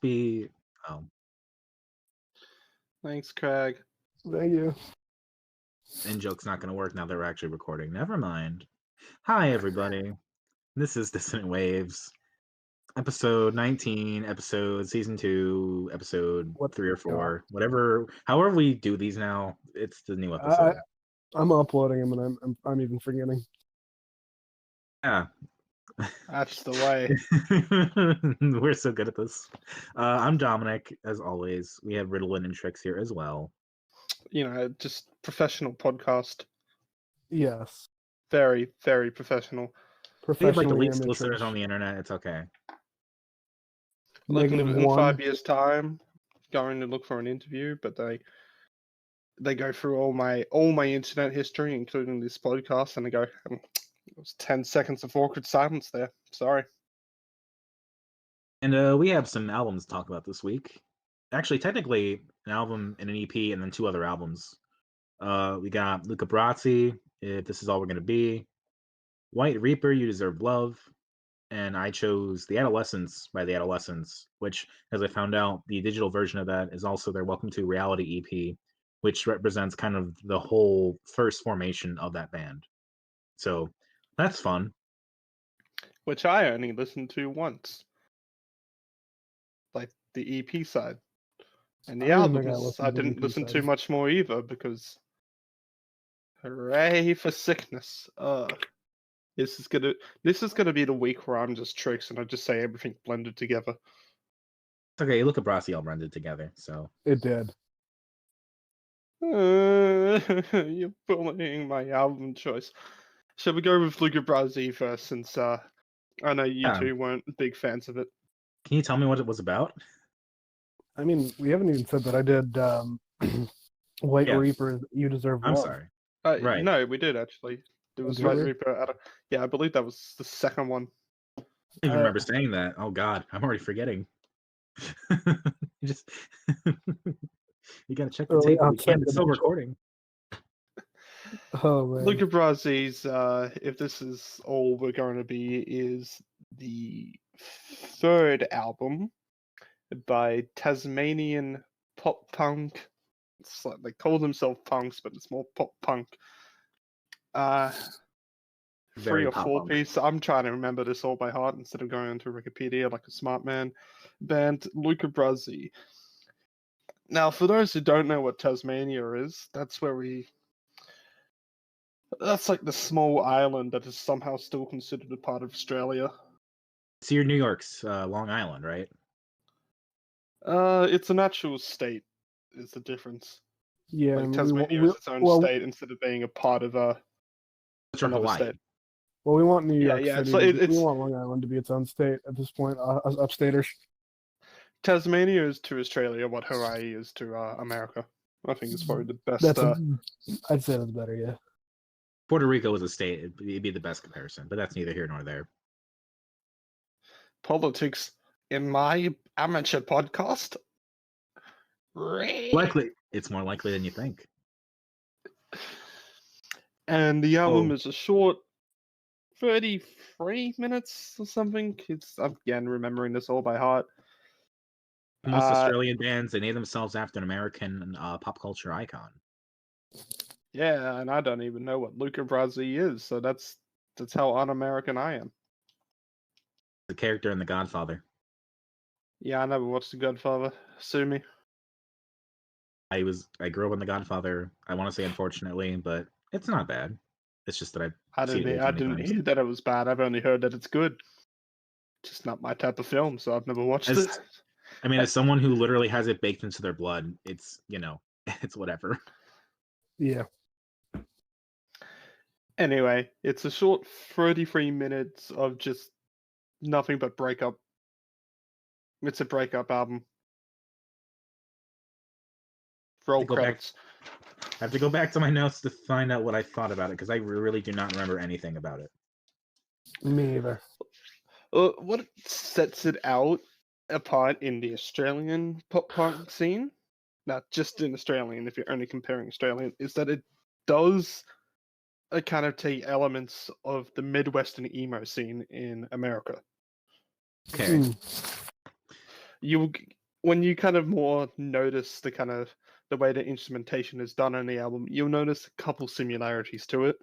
be... Oh. Thanks, Craig. Thank you. In-joke's not going to work now that we're actually recording. Never mind. Hi, everybody. This is Dissonant Waves. Episode 19, season 2, episode 3 or 4. Whatever, however we do these now, it's the new episode. I'm uploading them and I'm even forgetting. Yeah. That's the way. We're so good at this. I'm Dominic, as always. We have Ritalin and Tricks here as well. Just professional podcast. Yes. Very, very professional. We have like the least listeners on the internet. It's okay. Like in 5 years' time, going to look for an interview, but they go through all my internet history, including this podcast, and they go, it was 10 seconds of awkward silence there. Sorry. And we have some albums to talk about this week. Actually, technically, an album and an EP, and then 2 other albums. We got Luca Brasi, If This Is All We're Gonna Be, White Reaper, You Deserve Love, and I chose The Adolescents by The Adolescents, which, as I found out, the digital version of that is also their Welcome to Reality EP, which represents kind of the whole first formation of that band. So that's fun. Which I only listened to once. Like the EP side. And the albums, I didn't listen to much more either, because hooray for sickness. This is gonna be the week where I'm just Tricks and I just say everything blended together. Okay, look at Brasi all blended together, so it did. You're bullying my album choice. Shall we go with Luca Brasi first, since I know you two weren't big fans of it? Can you tell me what it was about? I mean, we haven't even said that I did White Reaper, You Deserve Love. I'm sorry. Right. No, we did actually. It was White Reaper. Yeah, I believe that was the second one. I don't even remember saying that. Oh God, I'm already forgetting. You gotta check the tape. It's still recording. Oh man. Luca Brasi's If This Is All We're Going to Be is the 3rd album by Tasmanian pop punk. It's like they call themselves punks, but it's more pop punk. 3 or 4 piece. I'm trying to remember this all by heart instead of going into Wikipedia like a smart man. Band Luca Brasi. Now, for those who don't know what Tasmania is, that's like the small island that is somehow still considered a part of Australia. So you're New York's Long Island, right? It's an actual state, is the difference. Yeah, like Tasmania is its own state instead of being a part of another state. Well, we want New York City. We want Long Island to be its own state at this point, as upstaters. Tasmania is to Australia what Hawaii is to America. I think it's probably the best. I'd say that's better, yeah. Puerto Rico is a state. It'd be the best comparison, but that's neither here nor there. Politics in my amateur podcast? Likely. It's more likely than you think. And the album is a short 33 minutes or something. I'm again remembering this all by heart. Most Australian bands, they name themselves after an American pop culture icon. Yeah, and I don't even know what Luca Brasi is, so that's how un-American I am. The character in The Godfather. Yeah, I never watched The Godfather. Sue me. I grew up on The Godfather. I want to say unfortunately, but it's not bad. It's just that I didn't hear that it was bad. I've only heard that it's good. Just not my type of film, so I've never watched it. I mean, as someone who literally has it baked into their blood, it's it's whatever. Yeah. Anyway, it's a short 33 minutes of just nothing but breakup. It's a breakup album. Roll credits. I have to go back to my notes to find out what I thought about it, because I really do not remember anything about it. Me either. What sets it out apart in the Australian pop punk scene, not just in Australian, if you're only comparing Australian, is that it does kind of take elements of the Midwestern emo scene in America. Okay. when you kind of more notice the way the instrumentation is done on the album, you'll notice a couple similarities to it.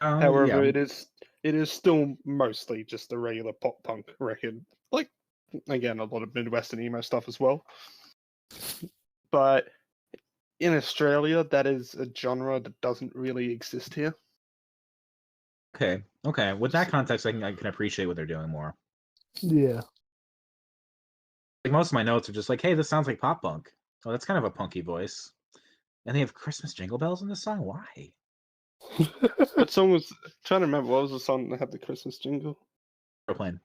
However, Yeah. it is still mostly just a regular pop punk record. Like, again, a lot of Midwestern emo stuff as well. But in Australia, that is a genre that doesn't really exist here. Okay. With that context, I can appreciate what they're doing more. Yeah. Like most of my notes are just like, hey, this sounds like pop punk. Oh, that's kind of a punky voice. And they have Christmas Jingle Bells in this song? Why? What song was... trying to remember, what was the song that had the Christmas jingle? Airplane.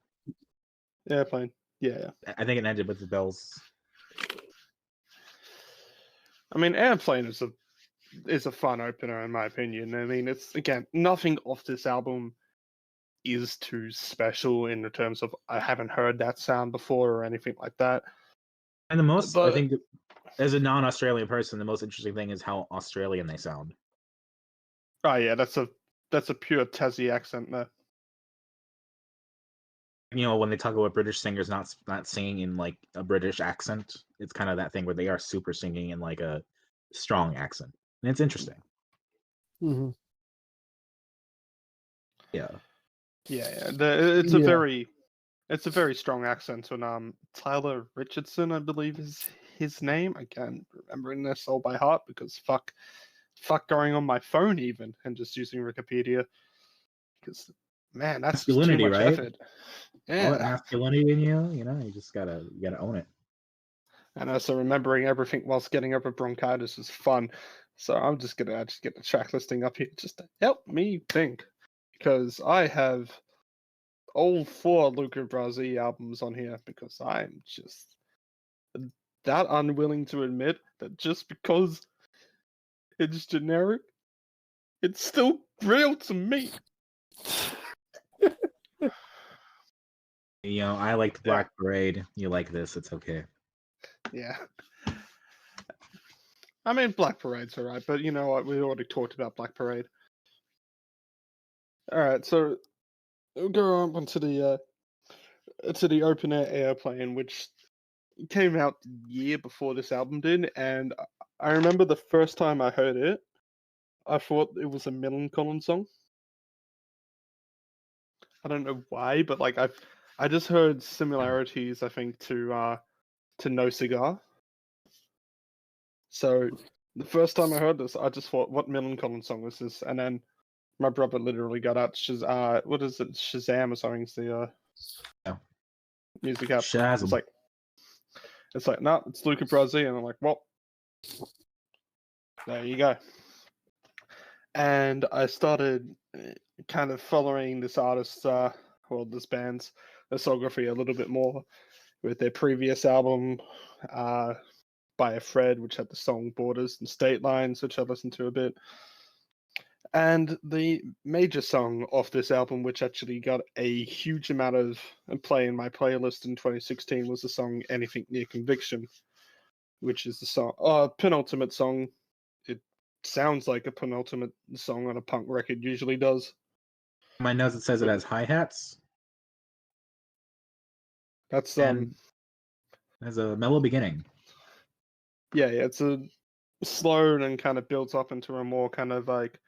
Airplane. Yeah. I think it ended with the bells. I mean, Airplane is a fun opener in my opinion. I mean, it's, again, nothing off this album is too special in the terms of I haven't heard that sound before or anything like that. And I think, as a non-Australian person, the most interesting thing is how Australian they sound. Oh yeah, that's a pure Tassie accent there. You know, when they talk about British singers not singing in like a British accent, it's kind of that thing where they are super singing in like a strong accent, and it's interesting. Mm-hmm. Yeah. It's a very strong accent. And Tyler Richardson, I believe, is his name. I can't remember this all by heart because fuck going on my phone even and just using Wikipedia. Because man, that's just too Masculinity, much right? effort. All that Yeah. masculinity in you, you just gotta own it. And also remembering everything whilst getting over bronchitis is fun. So I'm just gonna get the track listing up here just to help me think. Because I have all 4 Luca Brasi albums on here because I'm just that unwilling to admit that just because it's generic, it's still real to me. I liked Black Parade. You like this, it's okay. Yeah. I mean, Black Parade's alright, but you know what? We already talked about Black Parade. Alright, so we'll go on to the open-air Airplane, which came out the year before this album did, and I remember the first time I heard it, I thought it was a Millencolin song. I don't know why, but like I just heard similarities, I think, to No Cigar. So the first time I heard this, I just thought, what Millencolin song was this? And then my brother literally got out what is it, Shazam or something? It's the music app. Shazam. It's like, no, it's Luca Brasi, and I'm like, well, there you go. And I started kind of following this artist's, this band's discography a little bit more with their previous album, By a Thread, which had the song Borders and State Lines, which I listened to a bit. And the major song off this album, which actually got a huge amount of play in my playlist in 2016, was the song Anything Near Conviction, which is the penultimate song. It sounds like a penultimate song on a punk record usually does. My notes, it says it has hi-hats. That's has a mellow beginning. Yeah, it's a slow and kind of builds up into a more kind of like,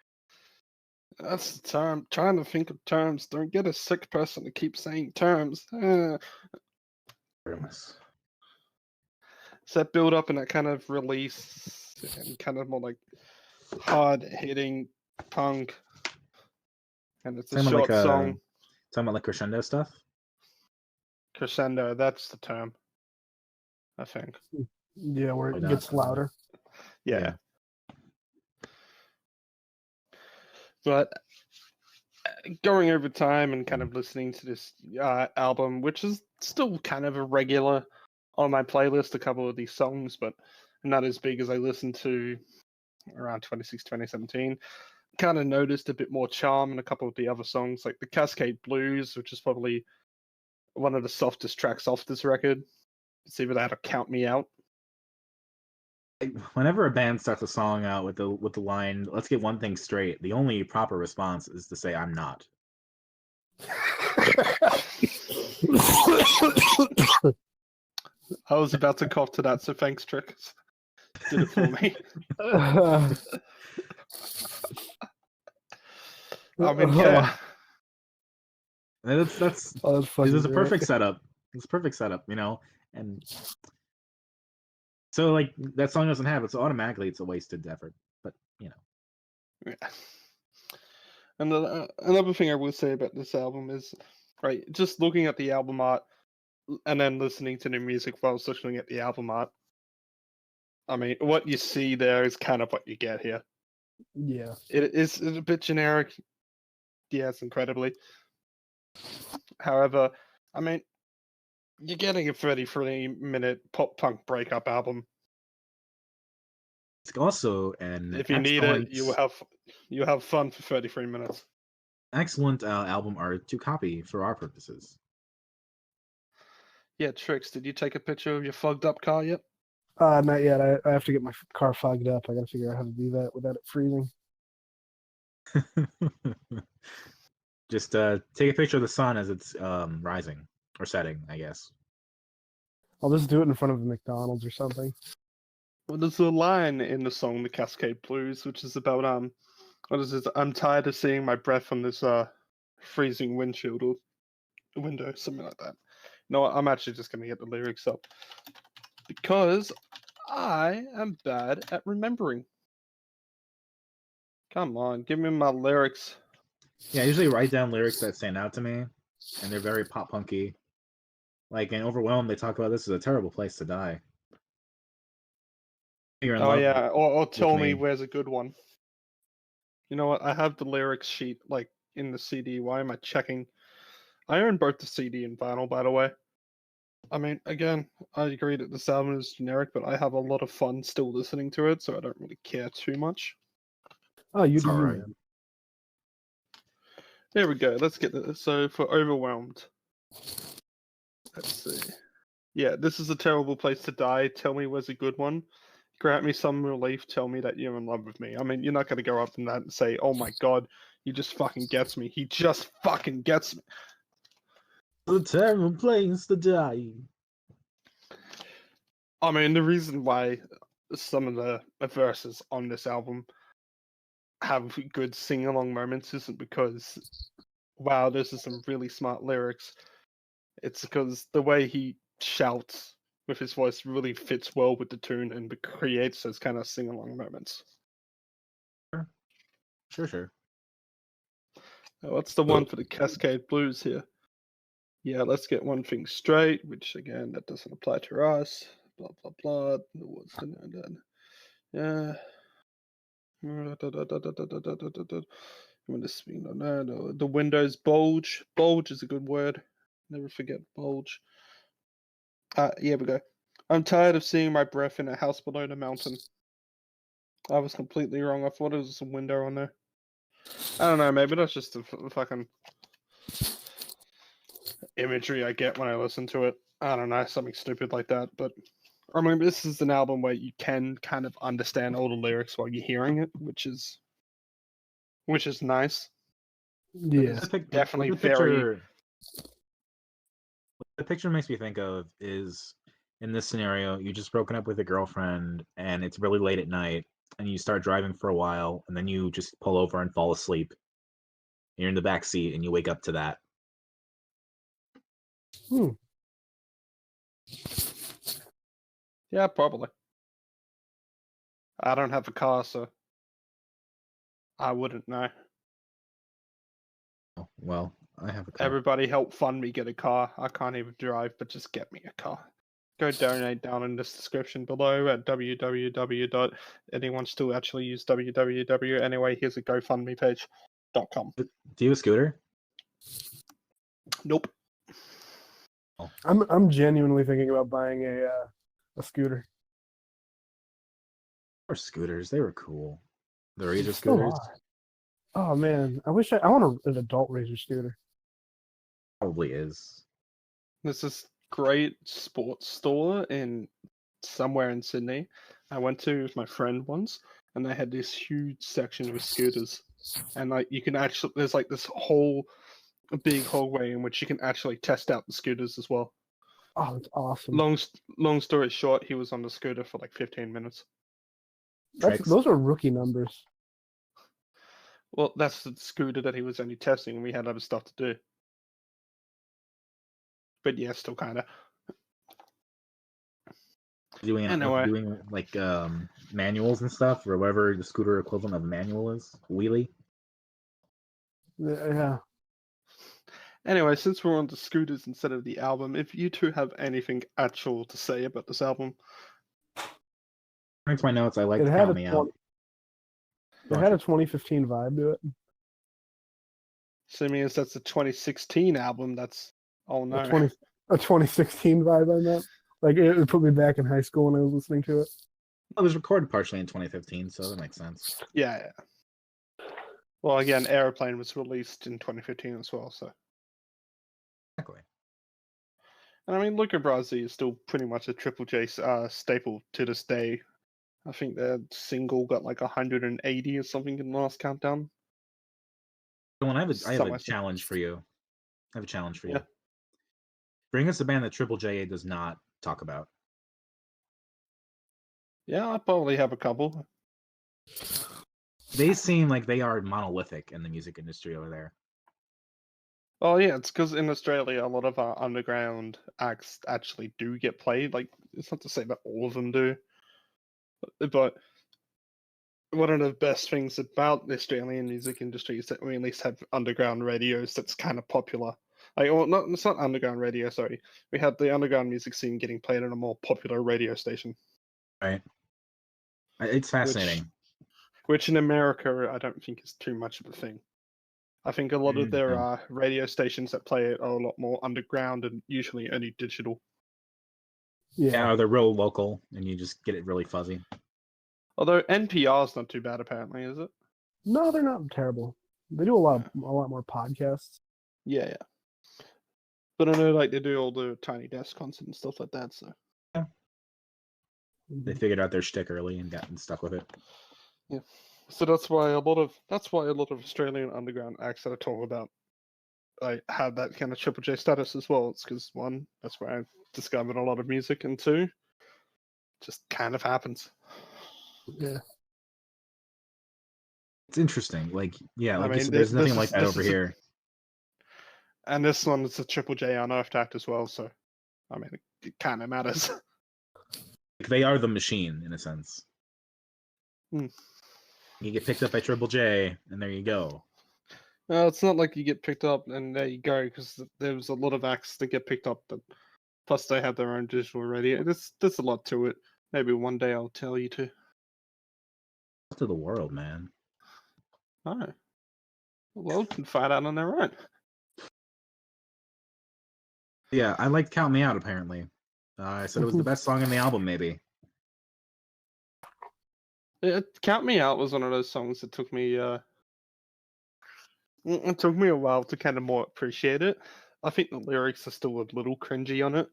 that's the term. Trying to think of terms. Don't get a sick person to keep saying terms. So that build up and that kind of release and kind of more like hard hitting punk. And it's a short song. Talking about like crescendo stuff? Crescendo, that's the term, I think. Yeah, where it gets louder. Yeah. But going over time and kind of listening to this album, which is still kind of a regular on my playlist, a couple of these songs, but not as big as I listened to around 2017, kind of noticed a bit more charm in a couple of the other songs, like the Cascade Blues, which is probably one of the softest tracks off this record. It's either that or Count Me Out. Whenever a band starts a song out with the line, let's get one thing straight, the only proper response is to say, I'm not. I was about to cough to that, so thanks, Trick. Did it for me. I mean, yeah. And that's Oh, that's fucking this is a great. perfect setup. It's a perfect setup, you know, and so like that song doesn't have it, so automatically it's a wasted effort. But you know, Yeah. And another thing I will say about this album is, right, just looking at the album art and then listening to the music while looking at the album art. I mean, what you see there is kind of what you get here. Yeah. It's a bit generic. Yes, incredibly. However, I mean, you're getting a 33-minute pop punk breakup album. it's also an If you need it, you have fun for 33 minutes. excellent album art to copy for our purposes. Yeah, Trix, did you take a picture of your fogged up car yet? Not yet. I have to get my car fogged up. I got to figure out how to do that without it freezing. Just take a picture of the sun as it's rising or setting, I guess. I'll just do it in front of a McDonald's or something. Well, there's a line in the song "The Cascade Blues," which is about what is it? I'm tired of seeing my breath on this freezing windshield or window, something like that. No, I'm actually just gonna get the lyrics up because I am bad at remembering. Come on, give me my lyrics. Yeah, I usually write down lyrics that stand out to me, and they're very pop punky. Like in Overwhelmed, they talk about this is a terrible place to die. You're in Oh love yeah, or tell me me. where's a good one. You know what? I have the lyrics sheet like in the CD. Why am I checking? I own both the CD and vinyl, by the way. I mean, again, I agree that this album is generic, but I have a lot of fun still listening to it, so I don't really care too much. Oh, you It's do, alright. man. There we go. Let's get this. So for Overwhelmed, let's see. Yeah, this is a terrible place to die. Tell me where's a good one. Grant me some relief. Tell me that you're in love with me. I mean, you're not going to go up in that and say, oh my god, he just fucking gets me. He just fucking gets me. A terrible place to die. I mean, the reason why some of the verses on this album have good sing-along moments isn't because, wow, this is some really smart lyrics. It's because the way he shouts with his voice really fits well with the tune and creates those kind of sing-along moments. Sure. What's the one for the Cascade Blues here? Yeah, let's get one thing straight, which again, that doesn't apply to us. Blah, blah, blah. Yeah. The windows bulge. Bulge is a good word. Never forget bulge. Here we go. I'm tired of seeing my breath in a house below the mountain. I was completely wrong. I thought it was a window on there. I don't know. Maybe that's just the fucking imagery I get when I listen to it. I don't know, something stupid like that. But I mean, this is an album where you can kind of understand all the lyrics while you're hearing it, which is nice. Yeah. Definitely what the picture makes me think of is, in this scenario, you just broken up with a girlfriend and it's really late at night and you start driving for a while and then you just pull over and fall asleep. You're in the back seat and you wake up to that. Yeah, probably. I don't have a car, so I wouldn't know. Oh, well, I have a car. Everybody help fund me get a car. I can't even drive, but just get me a car. Go donate down in this description below at www. Anyone still actually use www? Anyway, here's a GoFundMe page.com. Do you have a scooter? Nope. Oh. I'm genuinely thinking about buying a scooter. Or scooters, they were cool. The Razor Still scooters. are. Oh man, I wish I want an adult Razor scooter. Probably is. There's this great sports store in somewhere in Sydney. I went to with my friend once, and they had this huge section with scooters. And like you can actually, there's like this whole a big hallway in which you can actually test out the scooters as well. Oh, it's awesome. Long story short, he was on the scooter for like 15 minutes. Those are rookie numbers. Well, that's the scooter that he was only testing, and we had other stuff to do. But yeah, still kind of. Doing like manuals and stuff, or whatever the scooter equivalent of a manual is, wheelie. Yeah. Anyway, since we're on the scooters instead of the album, if you two have anything actual to say about this album. According to my notes, I like to Count Me Out. It had a 2015 vibe to it. Assuming that's a 2016 album, that's oh no. A 2016 vibe on that. Like it put me back in high school when I was listening to it. It was recorded partially in 2015, so that makes sense. Yeah. Well, again, Aeroplane was released in 2015 as well, so. Exactly. And I mean, Luca Brasi is still pretty much a Triple J staple to this day. I think their single got like 180 or something in the last countdown. Well, I have a challenge for you. Yeah. Bring us a band that Triple J does not talk about. Yeah, I probably have a couple. They seem like they are monolithic in the music industry over there. Oh yeah, it's because in Australia, a lot of our underground acts actually do get played. Like, it's not to say that all of them do, but one of the best things about the Australian music industry is that we at least have underground radios that's kind of popular. Like, well, it's not underground radio, sorry. We had the underground music scene getting played on a more popular radio station. Right. It's fascinating. Which in America, I don't think is too much of a thing. I think a lot of their radio stations that play it are a lot more underground and usually only digital. Yeah, they're real local, and you just get it really fuzzy. Although NPR's not too bad, apparently, is it? No, they're not terrible. They do a lot more podcasts. Yeah. But I know, like, they do all the Tiny Desk concert and stuff like that. So yeah, they figured out their shtick early and gotten stuck with it. Yeah. So that's why a lot of Australian underground acts that I talk about, I have that kind of Triple J status as well. It's because one, that's where I discovered a lot of music, and two, just kind of happens. Yeah. It's interesting. Like, yeah, like there's nothing like that over here. And this one is a Triple J unearthed act as well, so I mean, it kind of matters. They are the machine in a sense. You get picked up by Triple J, and there you go. No, it's not like you get picked up and there you go, because there's a lot of acts that get picked up. Plus, they have their own digital radio. There's a lot to it. Maybe one day I'll tell you to. To the world, man. Oh. Well, can find out on their own. Yeah, I liked Count Me Out, apparently. I said it was the best song in the album, maybe. Count Me Out was one of those songs that took me it took me a while to kind of more appreciate it. I think the lyrics are still a little cringy on it.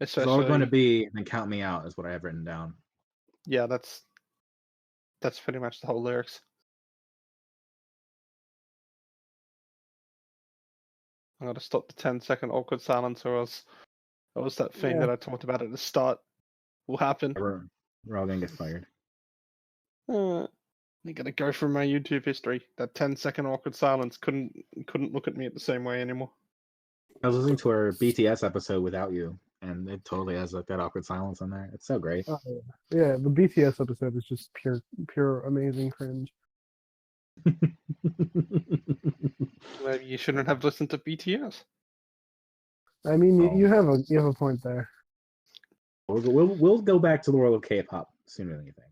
Especially, it's all going to be, then Count Me Out is what I have written down. Yeah, that's pretty much the whole lyrics. I'm going to stop the 10-second awkward silence, or else that was that thing that I talked about at the start will happen. We're all going to get fired. You're going to go through my YouTube history. That 10-second awkward silence couldn't look at me the same way anymore. I was listening to our BTS episode without you, and it totally has like that awkward silence on there. It's so great. Yeah, the BTS episode is just pure amazing cringe. Maybe you shouldn't have listened to BTS. I mean, you have a point there. We'll go back to the world of K-pop sooner than you think.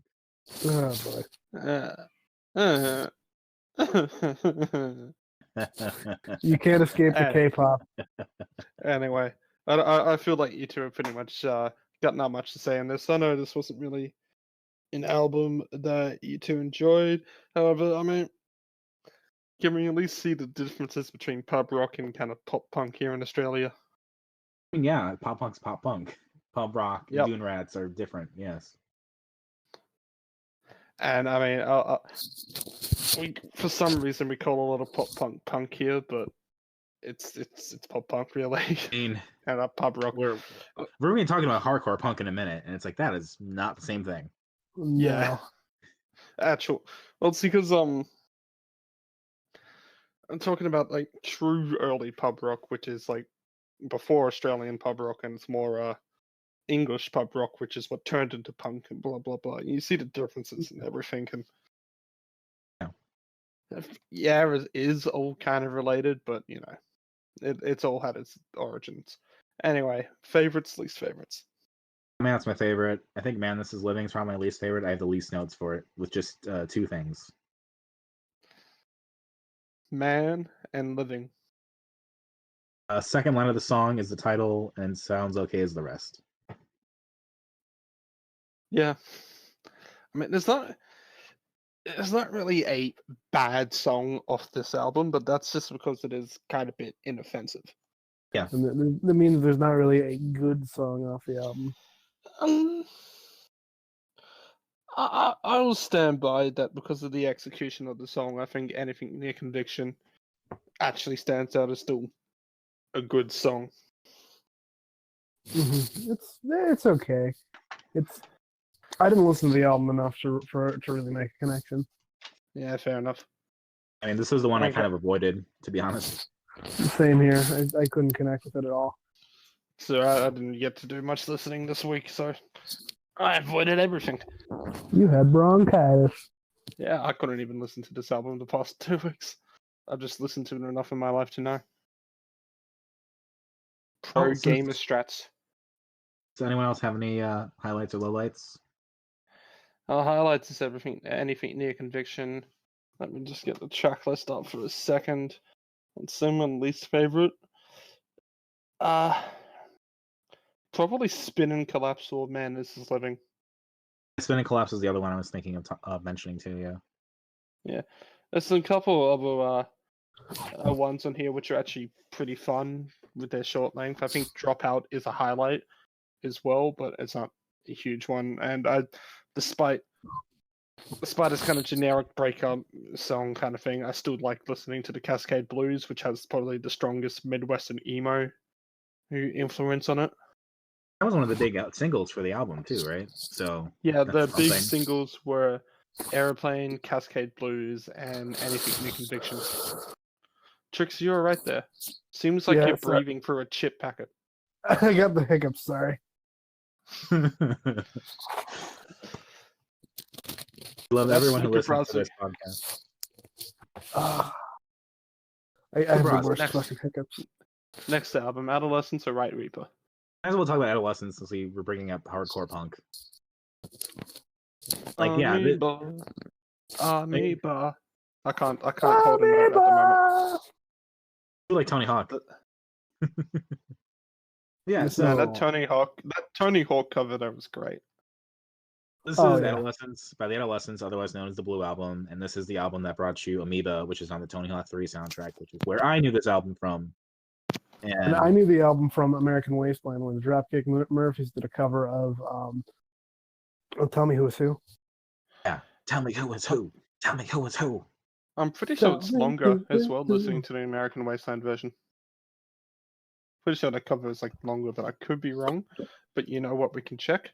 You can't escape the K-pop. Anyway, I feel like you two have pretty much got not much to say on this. I know this wasn't really an album that you two enjoyed. However, I mean, can we at least see the differences between pop rock and kind of pop punk here in Australia? I mean, yeah, pop punk's pop punk. Pub rock and Dune Rats are different, yes. And I mean, for some reason we call a lot of pop punk here, but it's pop punk really, I mean, and pub rock. we're going to be talking about hardcore punk in a minute, and it's like that is not the same thing. Yeah. Actual. Well, it's because I'm talking about like true early pub rock, which is like before Australian pub rock, and it's more English pub rock, which is what turned into punk and blah blah blah. You see the differences and everything, and yeah, it is all kind of related, but you know, it's all had its origins. Anyway, favorites, least favorites. I mean, that's my favorite. I think Man, This Is Living is probably my least favorite. I have the least notes for it, with just 2 things. Man and Living. Second line of the song is the title, and sounds okay as the rest. Yeah, I mean, there's not really a bad song off this album, but that's just because it is kind of a bit inoffensive. Yeah, and that means there's not really a good song off the album. I will stand by that because of the execution of the song. I think Anything Near Conviction actually stands out as still a good song. Mm-hmm. It's okay. I didn't listen to the album enough to really make a connection. Yeah, fair enough. I mean, this is the one I kind of avoided, to be honest. Same here. I couldn't connect with it at all. So I didn't get to do much listening this week, so I avoided everything. You had bronchitis. Yeah, I couldn't even listen to this album the past 2 weeks. I've just listened to it enough in my life to know. Pro gamer strats. Does anyone else have any highlights or lowlights? Highlights is anything near conviction. Let me just get the track list up for a second. And someone least favorite. Probably Spin and Collapse or Man, This Is Living. Spin and Collapse is the other one I was thinking of mentioning too, yeah. Yeah. There's a couple other ones on here which are actually pretty fun with their short length. I think Dropout is a highlight as well, but it's not a huge one. And despite its kind of generic breakup song kind of thing, I still like listening to the Cascade Blues, which has probably the strongest Midwestern emo influence on it. That was one of the big singles for the album too, right? So yeah, the big singles were Aeroplane, Cascade Blues, and Anything New Convictions. Trix, you were right there. Seems like you're breathing through a chip packet. I got the hiccups, sorry. Love everyone who listens to this podcast. I have the worst fucking hiccups. Next album, Adolescence or Right Reaper? Might as well talk about Adolescence since we were bringing up hardcore punk. Like, Amoeba. I can't hold a note at the moment. I like Tony Hawk. Yeah, so that Tony Hawk cover there was great. This is Adolescence, by the Adolescents, otherwise known as the Blue Album, and this is the album that brought you Amoeba, which is on the Tony Hawk 3 soundtrack, which is where I knew this album from. And I knew the album from American Wasteland when the Dropkick Murphys did a cover of Tell Me Who Is Who. Yeah, Tell Me Who Is Who. Tell Me Who Is Who. I'm pretty sure it's longer as well, listening to the American Wasteland version. Pretty sure the cover is like longer, but I could be wrong. But you know what? We can check.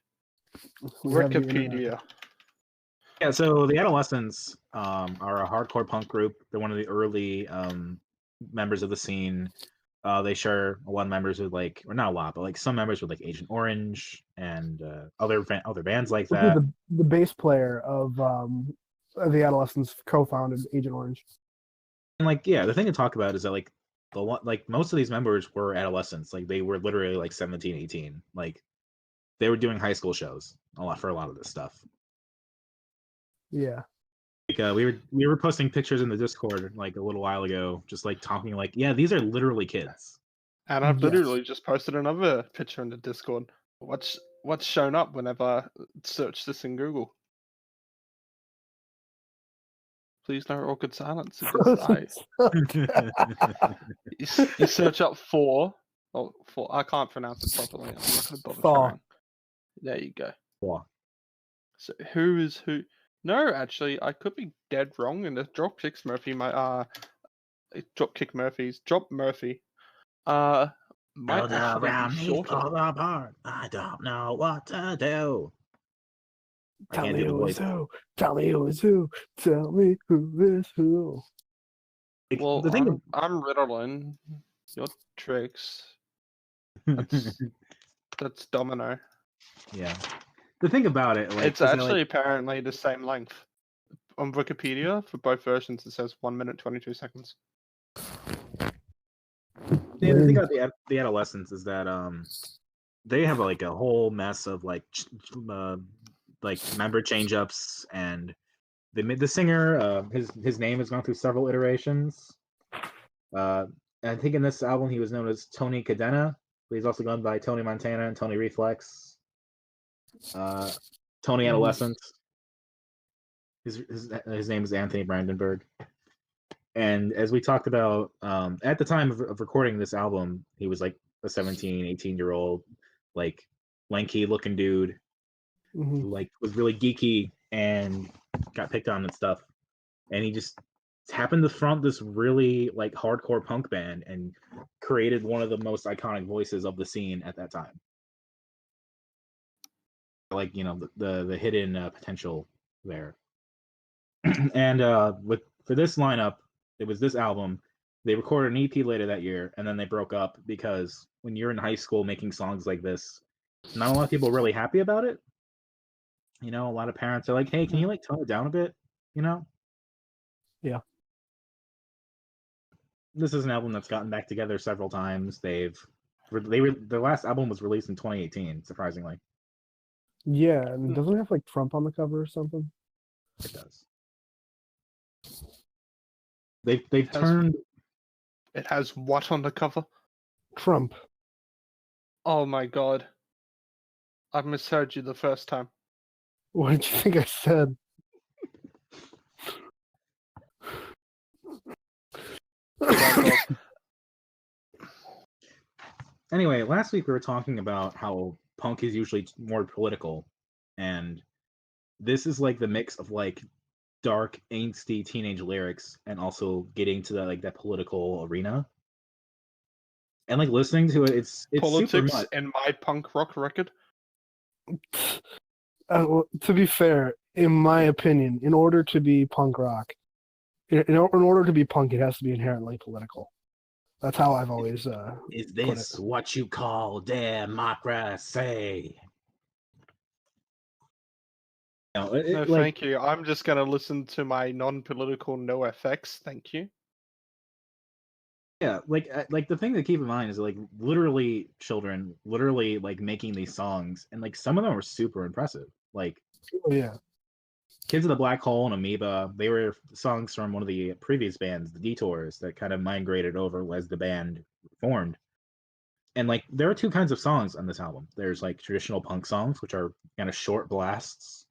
Wikipedia. Yeah, so the Adolescents are a hardcore punk group. They're one of the early members of the scene. They share a lot of members with or not a lot, but some members with Agent Orange and other bands like that. The bass player of the Adolescents co-founded Agent Orange. And the thing to talk about is that most of these members were adolescents. They were literally 17, 18. They were doing high school shows for a lot of this stuff. Yeah. We were posting pictures in the Discord a little while ago, just talking yeah, these are literally kids. And I've literally just posted another picture in the Discord. What's shown up whenever I search this in Google? Please no awkward silence. You search up four. I can't pronounce it properly. I'm not going to bother trying. There you go. Four. So who is who? No, actually, I could be dead wrong, and the Dropkick Murphy might Drop Murphy might Build actually around be me, shorter. fall apart. I don't know what to do. I Tell can't me do the who is voice. who. Tell me who is who. Tell me who is who. Like, Well, the thing I'm Ritalin. Your tricks. That's Domino. yeah. The thing about it, like, It's is that, actually like, apparently the same length. On Wikipedia, for both versions, it says 1 minute 22 seconds. yeah, the thing about the adolescents is that they have like a whole mess of like member change ups, and they made the singer his name has gone through several iterations. And I think in this album he was known as Tony Cadena, but he's also gone by Tony Montana and Tony Reflex. Tony Adolescent. His name is Anthony Brandenburg. And as we talked about, at the time of recording this album, he was like a 17, 18-year-old, like lanky looking dude who like was really geeky and got picked on and stuff. And he just happened to front this really like hardcore punk band and created one of the most iconic voices of the scene at that time. Like, you know, the hidden potential there. And for this lineup, it was this album. They recorded an EP later that year, and then they broke up because when you're in high school making songs like this, not a lot of people are really happy about it. You know, a lot of parents are like, "Hey, can you like tone it down a bit?" You know? Yeah. This is an album that's gotten back together several times. Their last album was released in 2018, surprisingly. Yeah, and doesn't it have like Trump on the cover or something? It does. They've turned. It has what on the cover? Trump. Oh my god. I misheard you the first time. What did you think I said? Anyway, last week we were talking about how punk is usually more political, and this is like the mix of like dark, angsty teenage lyrics and also getting to that political arena. And like listening to it, it's Politics super much. and my punk rock record. Well, to be fair, in my opinion, in order to be punk rock, in order to be punk, it has to be inherently political. That's how I've always Is this what you call democracy? No, thank you. I'm just gonna listen to my non-political NoFX. Thank you. Yeah, like the thing to keep in mind is like literally children literally like making these songs, and like some of them are super impressive. Like, oh yeah, Kids of the Black Hole and Amoeba, they were songs from one of the previous bands, the Detours, that kind of migrated over as the band formed. And like there are two kinds of songs on this album. There's like traditional punk songs, which are kind of short blasts.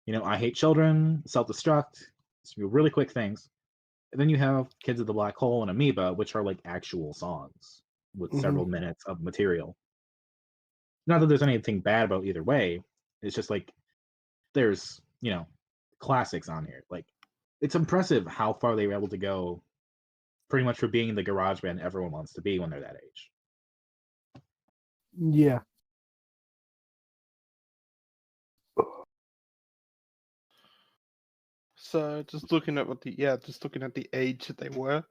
You know, I Hate Children, Self Destruct, really quick things. And then you have Kids of the Black Hole and Amoeba, which are like actual songs with several minutes of material. Not that there's anything bad about either way. It's just like there's, you know, classics on here. Like, it's impressive how far they were able to go pretty much for being the garage band everyone wants to be when they're that age. yeah. So just looking at the age that they were,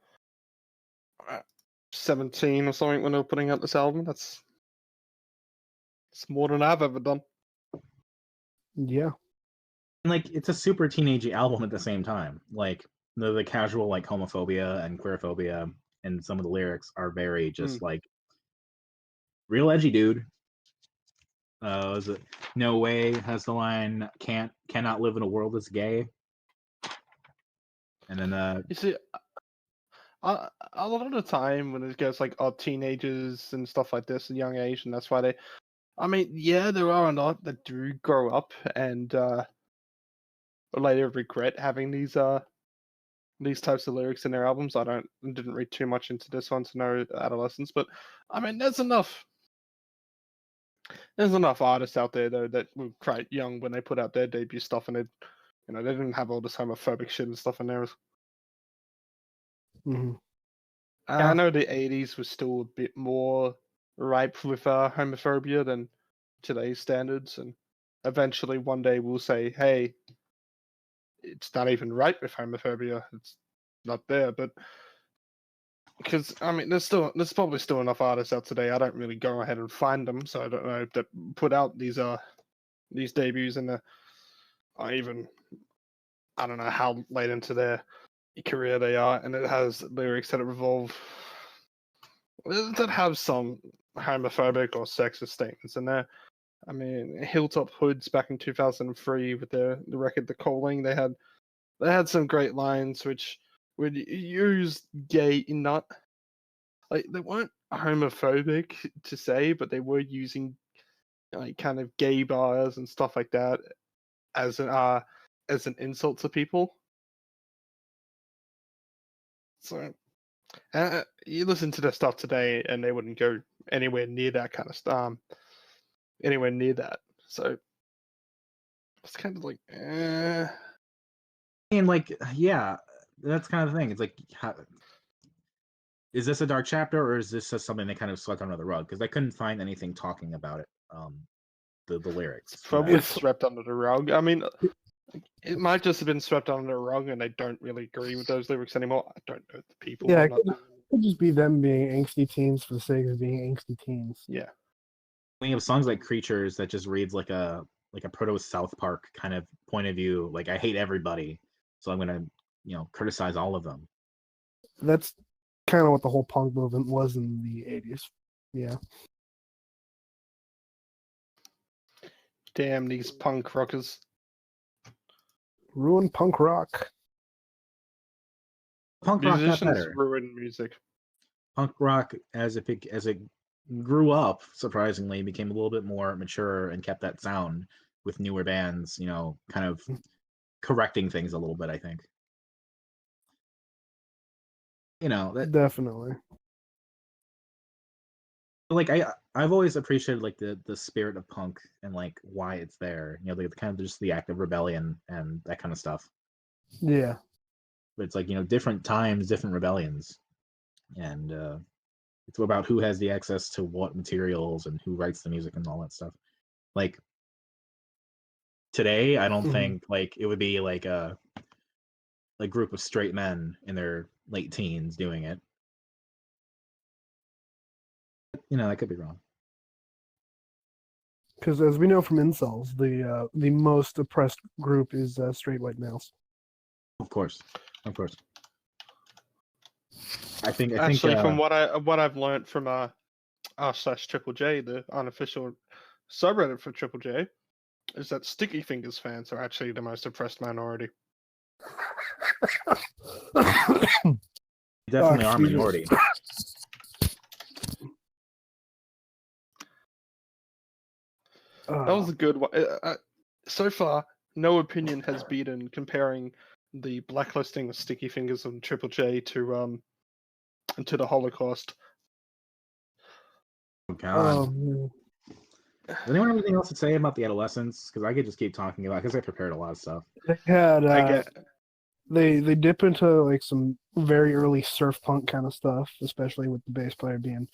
17 or something when they were putting out this album. It's more than I've ever done. Yeah. And like it's a super teenagey album at the same time. Like the casual like homophobia and queerphobia and some of the lyrics are very just like real edgy, dude. Is it No Way has the line cannot live in a world that's gay. And then you see, a lot of the time when it gets like teenagers and stuff like this at a young age, and that's why they. I mean, yeah, there are a lot that do grow up and later regret having these types of lyrics in their albums. I didn't read too much into this one to know adolescence, but I mean, there's enough artists out there though that were quite young when they put out their debut stuff, and You know, they didn't have all this homophobic shit and stuff in there. Hmm. I know the 80s was still a bit more ripe with homophobia than today's standards, and eventually one day we'll say, hey, it's not even ripe with homophobia. It's not there, but because I mean, there's probably still enough artists out today. I don't really go ahead and find them, so I don't know that put out these debuts and I don't know how late into their career they are, and it has lyrics that revolve that have some homophobic or sexist statements in there. I mean, Hilltop Hoods back in 2003 with the record "The Calling," they had some great lines which would use gay, not like they weren't homophobic to say, but they were using like kind of gay bars and stuff like that as an insult to people. So you listen to their stuff today, and they wouldn't go anywhere near that kind of stuff, anywhere near that. So it's kind of like, And like, yeah, that's kind of the thing. It's like, is this a dark chapter, or is this just something they kind of swept under the rug? Because I couldn't find anything talking about it. The lyrics. It's probably swept under the rug. I mean, it might just have been swept under the rug, and they don't really agree with those lyrics anymore. I don't know the people. Yeah, it could just be them being angsty teens for the sake of being angsty teens. Yeah. We have songs like "Creatures" that just reads like a proto South Park kind of point of view. Like, I hate everybody, so I'm gonna criticize all of them. That's kind of what the whole punk movement was in the 80s. Yeah. Damn these punk rockers. Ruin punk rock. Punk rock got Musicians better. ruin music. Punk rock, as it grew up, surprisingly, became a little bit more mature and kept that sound with newer bands, kind of correcting things a little bit, I think. That Definitely. like I've always appreciated like the spirit of punk and like why it's there. The kind of just the act of rebellion and that kind of stuff. Yeah. But it's like, different times, different rebellions. And it's about who has the access to what materials and who writes the music and all that stuff. Like today, I don't think like it would be like a group of straight men in their late teens doing it. I could be wrong. Because as we know from incels, the most oppressed group is straight white males. Of course. I think from what I've learned from r/Triple J, the unofficial subreddit for Triple J, is that Sticky Fingers fans are actually the most oppressed minority. Definitely are minority. That was a good one. So far, no opinion has beaten comparing the blacklisting of Sticky Fingers and Triple J to the Holocaust. Oh God. Does anyone have anything else to say about the Adolescents? Because I could just keep talking about it because I prepared a lot of stuff. They had they dip into like some very early surf punk kind of stuff, especially with the bass player being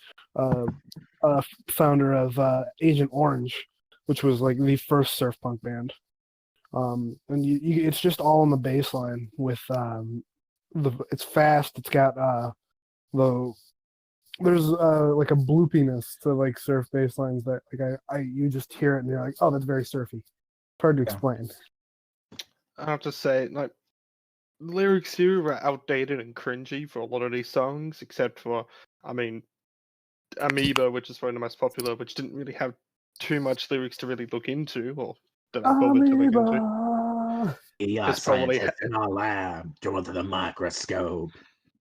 founder of Agent Orange, which was like the first surf punk band. And it's just all on the bass line with it's fast. It's got there's like a bloopiness to like surf bass lines that like you just hear it and you're like, oh, that's very surfy. It's hard to explain. I have to say, like, the lyrics here were outdated and cringy for a lot of these songs, except for, I mean, Amoeba, which is probably the most popular, which didn't really have too much lyrics to really look into, or that I bothered to look into. Yeah, scientists in our lab, drawn to the microscope.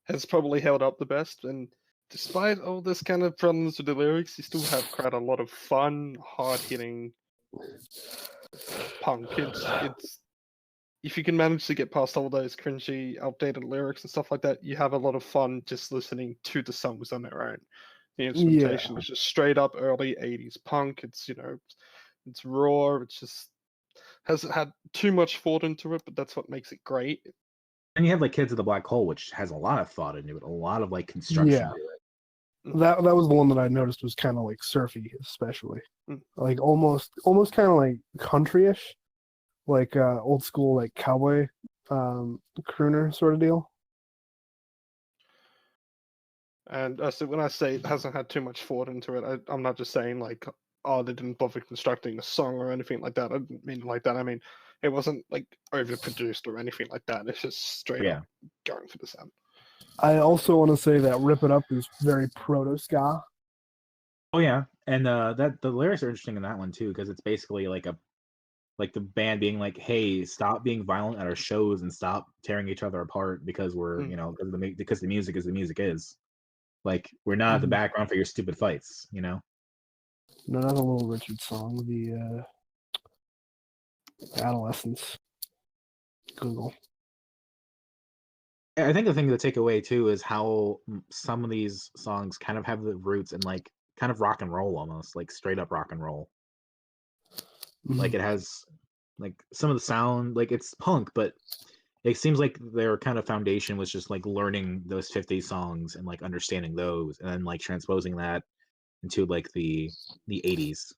Has probably held up the best, and despite all this kind of problems with the lyrics, you still have quite a lot of fun, hard-hitting punk. It's if you can manage to get past all those cringy, outdated lyrics and stuff like that, you have a lot of fun just listening to the songs on their own. The instrumentation is just straight up early 80s punk. It's it's raw. It's just hasn't had too much thought into it, but that's what makes it great. And you have like Kids of the Black Hole, which has a lot of thought into it, a lot of like construction Yeah. to it. That was the one that I noticed was kind of like surfy, especially like almost kind of like country-ish, like old school like cowboy crooner sort of deal. And so when I say it hasn't had too much thought into it, I'm not just saying like, oh, they didn't bother constructing the song or anything like that. I didn't mean like that. I mean, it wasn't like overproduced or anything like that. It's just straight up going for the sound. I also want to say that "Rip It Up" is very proto ska. Oh yeah, and that the lyrics are interesting in that one too, because it's basically like the band being like, "Hey, stop being violent at our shows and stop tearing each other apart because we're because the music is the music is. Like we're not the background for your stupid fights, you know." No, not a Little Richard song. The Adolescence. Google. I think the thing to take away too is how some of these songs kind of have the roots in like kind of rock and roll almost, like straight up rock and roll. Like it has like some of the sound, like it's punk, but it seems like their kind of foundation was just like learning those 50s songs and like understanding those and then like transposing that into like the 80s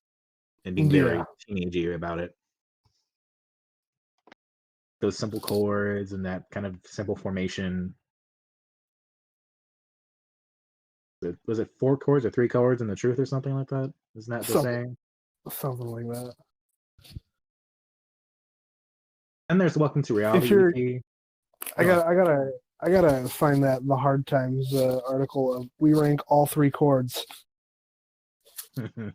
and being very teenagey about it. Those simple chords and that kind of simple formation. Was it 4 chords or 3 chords in the truth or something like that? Isn't that the saying? Something like that. And there's Welcome to Reality If you're, EP. I gotta find that the Hard Times article of we rank all 3 chords. There's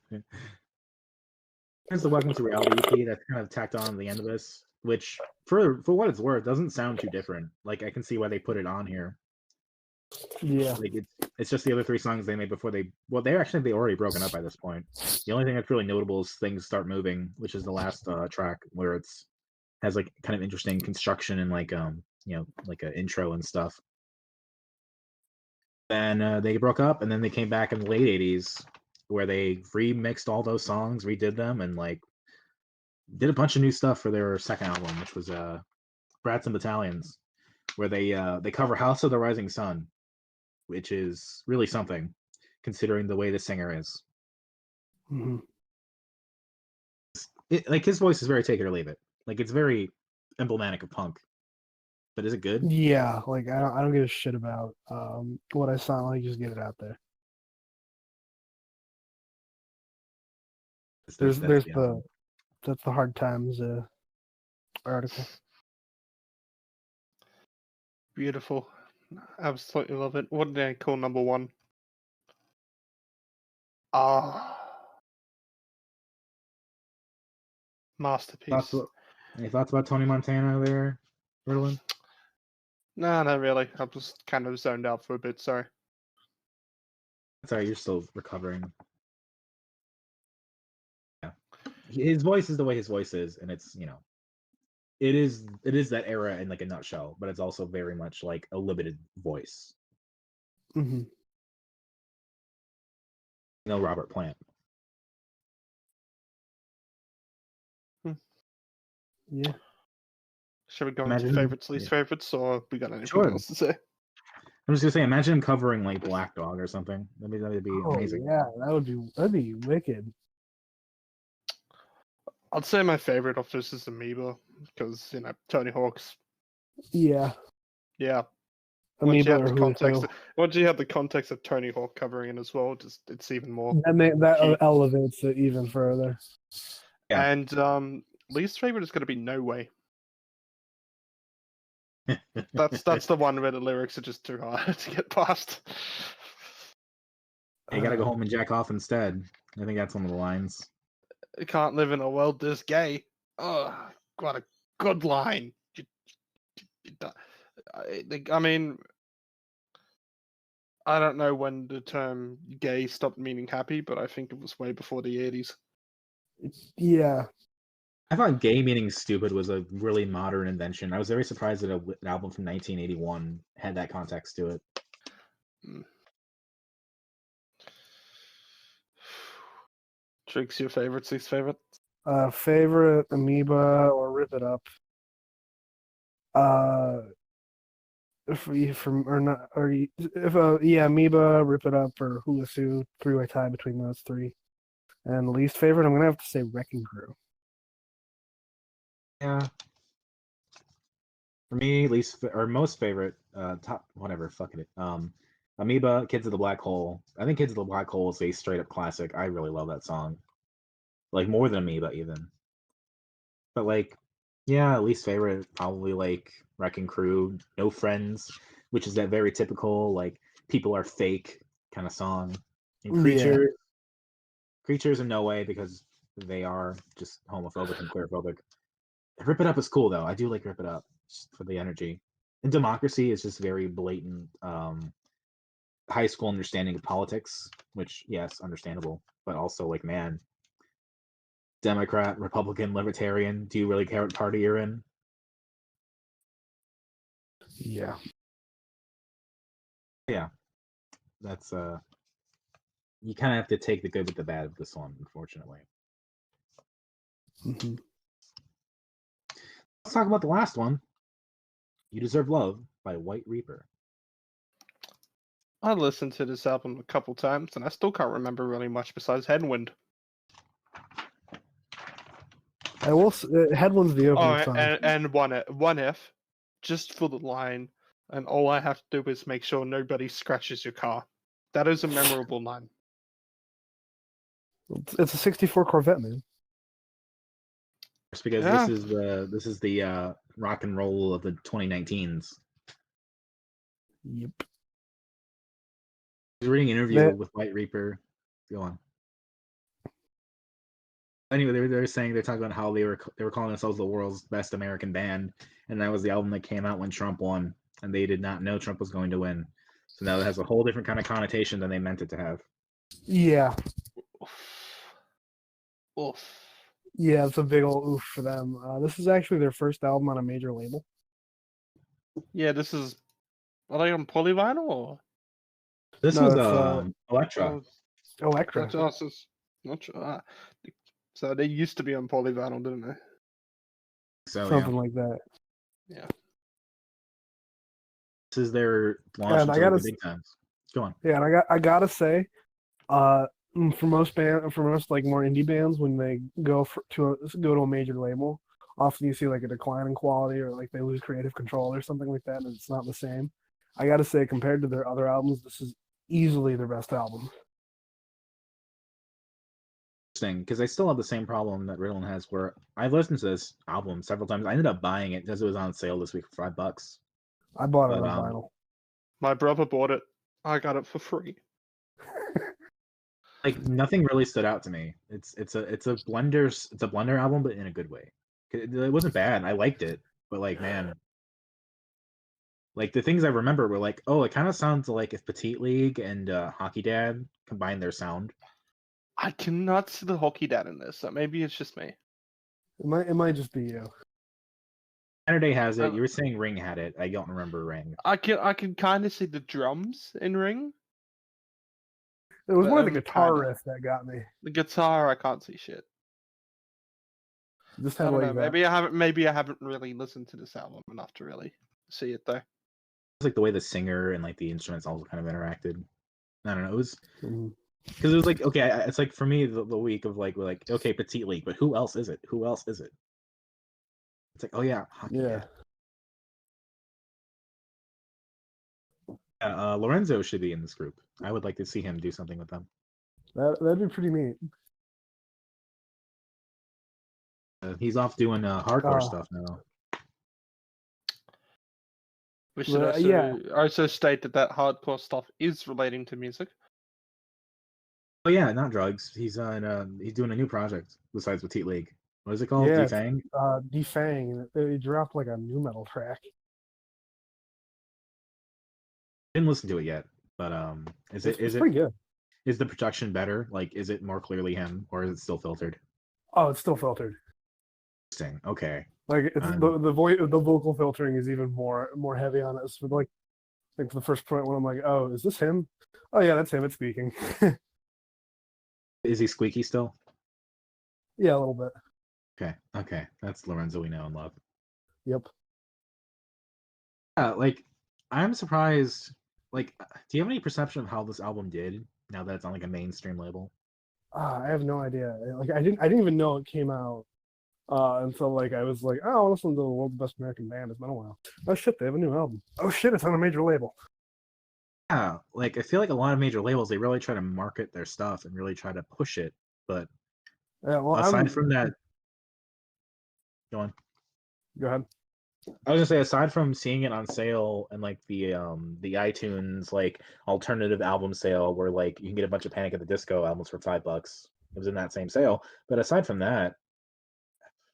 the Welcome to Reality EP that's kind of tacked on at the end of this, which for what it's worth doesn't sound too different. Like I can see why they put it on here. Yeah. Like it's just the other 3 songs they made before they already broken up by this point. The only thing that's really notable is Things Start Moving, which is the last track where it's has like kind of interesting construction and like like an intro and stuff. Then they broke up and then they came back in the late 80s where they remixed all those songs, redid them, and like did a bunch of new stuff for their second album, which was Brats and Battalions, where they cover House of the Rising Sun, which is really something considering the way the singer is. Like his voice is very take it or leave it. Like it's very emblematic of punk. But is it good? Yeah, like I don't give a shit about what I sound like. Just get it out there. That's the Hard Times article. Beautiful, absolutely love it. What did they call number 1? Masterpiece. Any thoughts about Tony Montana there, Ritalin? No, not really. I was kind of zoned out for a bit. Sorry. Sorry, you're still recovering. Yeah, his voice is the way his voice is, and it's it is that era in like a nutshell, but it's also very much like a limited voice. Robert Plant. Yeah. Shall we go into favorites, least favorites, or we got anything else to say? I'm just gonna say, imagine him covering like Black Dog or something. That'd be amazing. Yeah, that'd be wicked. I'd say my favorite of this is Amoeba because Tony Hawk's. Yeah. Yeah. Amoeba once you have the context of Tony Hawk covering it as well, it's even more. That elevates it even further. Yeah. And least favorite is going to be No Way. That's the one where the lyrics are just too hard to get past. You gotta go home and jack off instead. I think that's one of the lines. You can't live in a world this gay. Oh, what a good line. I mean, I don't know when the term gay stopped meaning happy, but I think it was way before the 80s. Yeah. I thought gay meaning stupid was a really modern invention. I was very surprised that an album from 1981 had that context to it. Triggs, your favorite, least favorite? Favorite Amoeba or Rip It Up? If we from or not or if yeah, Amoeba, Rip It Up, or Hula Sue, three-way tie between those three. And least favorite, I'm gonna have to say Wrecking Crew. Yeah. For me, most favorite, top whatever, fuck it. Amoeba, Kids of the Black Hole. I think Kids of the Black Hole is a straight up classic. I really love that song. Like more than Amoeba even. But like, yeah, least favorite probably like Wrecking Crew, No Friends, which is that very typical like people are fake kind of song. And Yeah. Creatures in no way because they are just homophobic and queerphobic. Rip It Up is cool though. I do like Rip It Up just for the energy. And Democracy is just very blatant high school understanding of politics, which yes, understandable, but also like man, Democrat, Republican, Libertarian, do you really care what party you're in? Yeah. Yeah. That's you kind of have to take the good with the bad of this one, unfortunately. Mm-hmm. Let's talk about the last one. You Deserve Love by White Reaper. I listened to this album a couple times, and I still can't remember really much besides Headwind. I will. Headwind's the opening song. And one F, just for the line, and all I have to do is make sure nobody scratches your car. That is a memorable line. It's a '64 Corvette, man. Just because Yeah. this is the rock and roll of the 2019s. Yep. I was reading an interview with White Reaper. Go on. Anyway, they were saying they're talking about how they were calling themselves the world's best American band, and that was the album that came out when Trump won, and they did not know Trump was going to win. So now it has a whole different kind of connotation than they meant it to have. Yeah. Oof. Yeah, it's a big old oof for them. This is actually their first album on a major label. Yeah, this is. Are they on polyvinyl or? This was Elektra. Elektra. Not sure. So they used to be on polyvinyl, didn't they? So Something like that. Yeah. This is their launch into the big times. Go on. Yeah, and I gotta say, for most like more indie bands, when they go to a major label, often you see like a decline in quality or like they lose creative control or something like that, and it's not the same. I gotta say, compared to their other albums, this is easily their best album. Interesting, because I still have the same problem that Riddlin has, where I've listened to this album several times. I ended up buying it because it was on sale this week for $5. I bought it on vinyl. My brother bought it. I got it for free. Like nothing really stood out to me. It's a blender album, but in a good way. It wasn't bad. I liked it, but like man, like the things I remember were like, oh, it kind of sounds like if Petite League and Hockey Dad combined their sound. I cannot see the Hockey Dad in this, so maybe it's just me. It might just be you. Saturday has it. You were saying Ring had it. I don't remember Ring. I can kind of see the drums in Ring. It was more the guitar riff that got me. The guitar, I can't see shit. Just I don't like know. that. Maybe I haven't really listened to this album enough to really see it though. It's like the way the singer and like the instruments also kind of interacted. I don't know. It was Mm-hmm. because it was like okay. It's like for me the week of like we're like okay, Petite League, but who else is it? Who else is it? It's like oh yeah, Hockey Dad. Lorenzo should be in this group. I would like to see him do something with them. That'd be pretty neat. He's off doing hardcore stuff now. We should also state that hardcore stuff is relating to music. Oh yeah, not drugs. He's doing a new project besides Petite League. What is it called? Yeah, Defang? Defang. They dropped like a new metal track. Didn't listen to it yet, but is it pretty good? Is the production better? Like, is it more clearly him, or is it still filtered? Oh, it's still filtered. Interesting. Okay. Like it's the vocal filtering is even more heavy on it. So like for the first point when I'm like, oh, is this him? Oh yeah, that's him. It's speaking. Is he squeaky still? Yeah, a little bit. Okay, that's Lorenzo we know and love. Yep. Yeah, like I'm surprised. Like, do you have any perception of how this album did now that it's on like a mainstream label? I have no idea. Like I didn't even know it came out until like I was like, oh, I'll listen to the world's best American band. It's been a while. Oh shit, they have a new album. Oh shit, it's on a major label. Yeah, like I feel like a lot of major labels they really try to market their stuff and really try to push it, but Yeah, well, aside from that, go on. Go ahead. I was gonna say, aside from seeing it on sale and like the iTunes like alternative album sale where like you can get a bunch of Panic at the Disco albums for $5, it was in that same sale. But aside from that,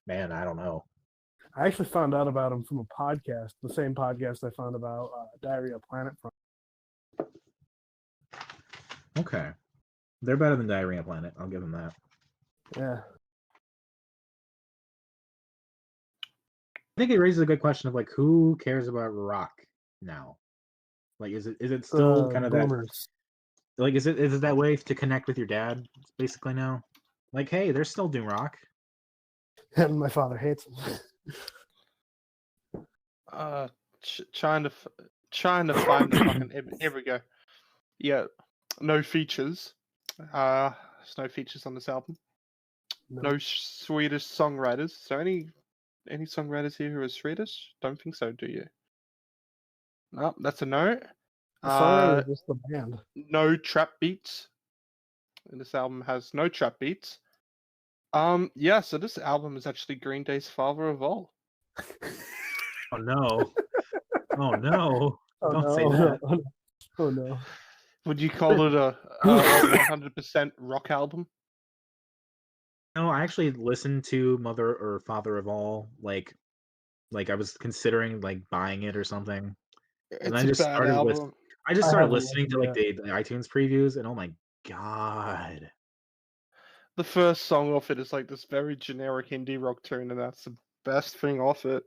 man, I don't know. I actually found out about him from a podcast, the same podcast I found about Diarrhea Planet from. Okay, they're better than Diarrhea Planet. I'll give them that. Yeah. I think it raises a good question of like who cares about rock now? Like, is it still kind of boomers. that? Like, is it that way to connect with your dad basically now? Like, hey, they're still doing rock. And my father hates him. Trying to find the fucking. Here we go. Yeah, no features. There's no features on this album. No Swedish songwriters. So any songwriters here who are Swedish? Don't think so. Do you? No, that's a no. The songwriter is just the band. No trap beats. And this album has no trap beats. Yeah, so this album is actually Green Day's Father of All. Oh no. Oh no. Oh, Don't no. say that. Oh no. Would you call it a 100% rock album? No, I actually listened to Mother or Father of All, like I was considering like buying it or something. And I It's just a bad started album. I just I started haven't listening to like listened the iTunes previews and oh my god. The first song off it is like this very generic indie rock tune, and that's the best thing off it.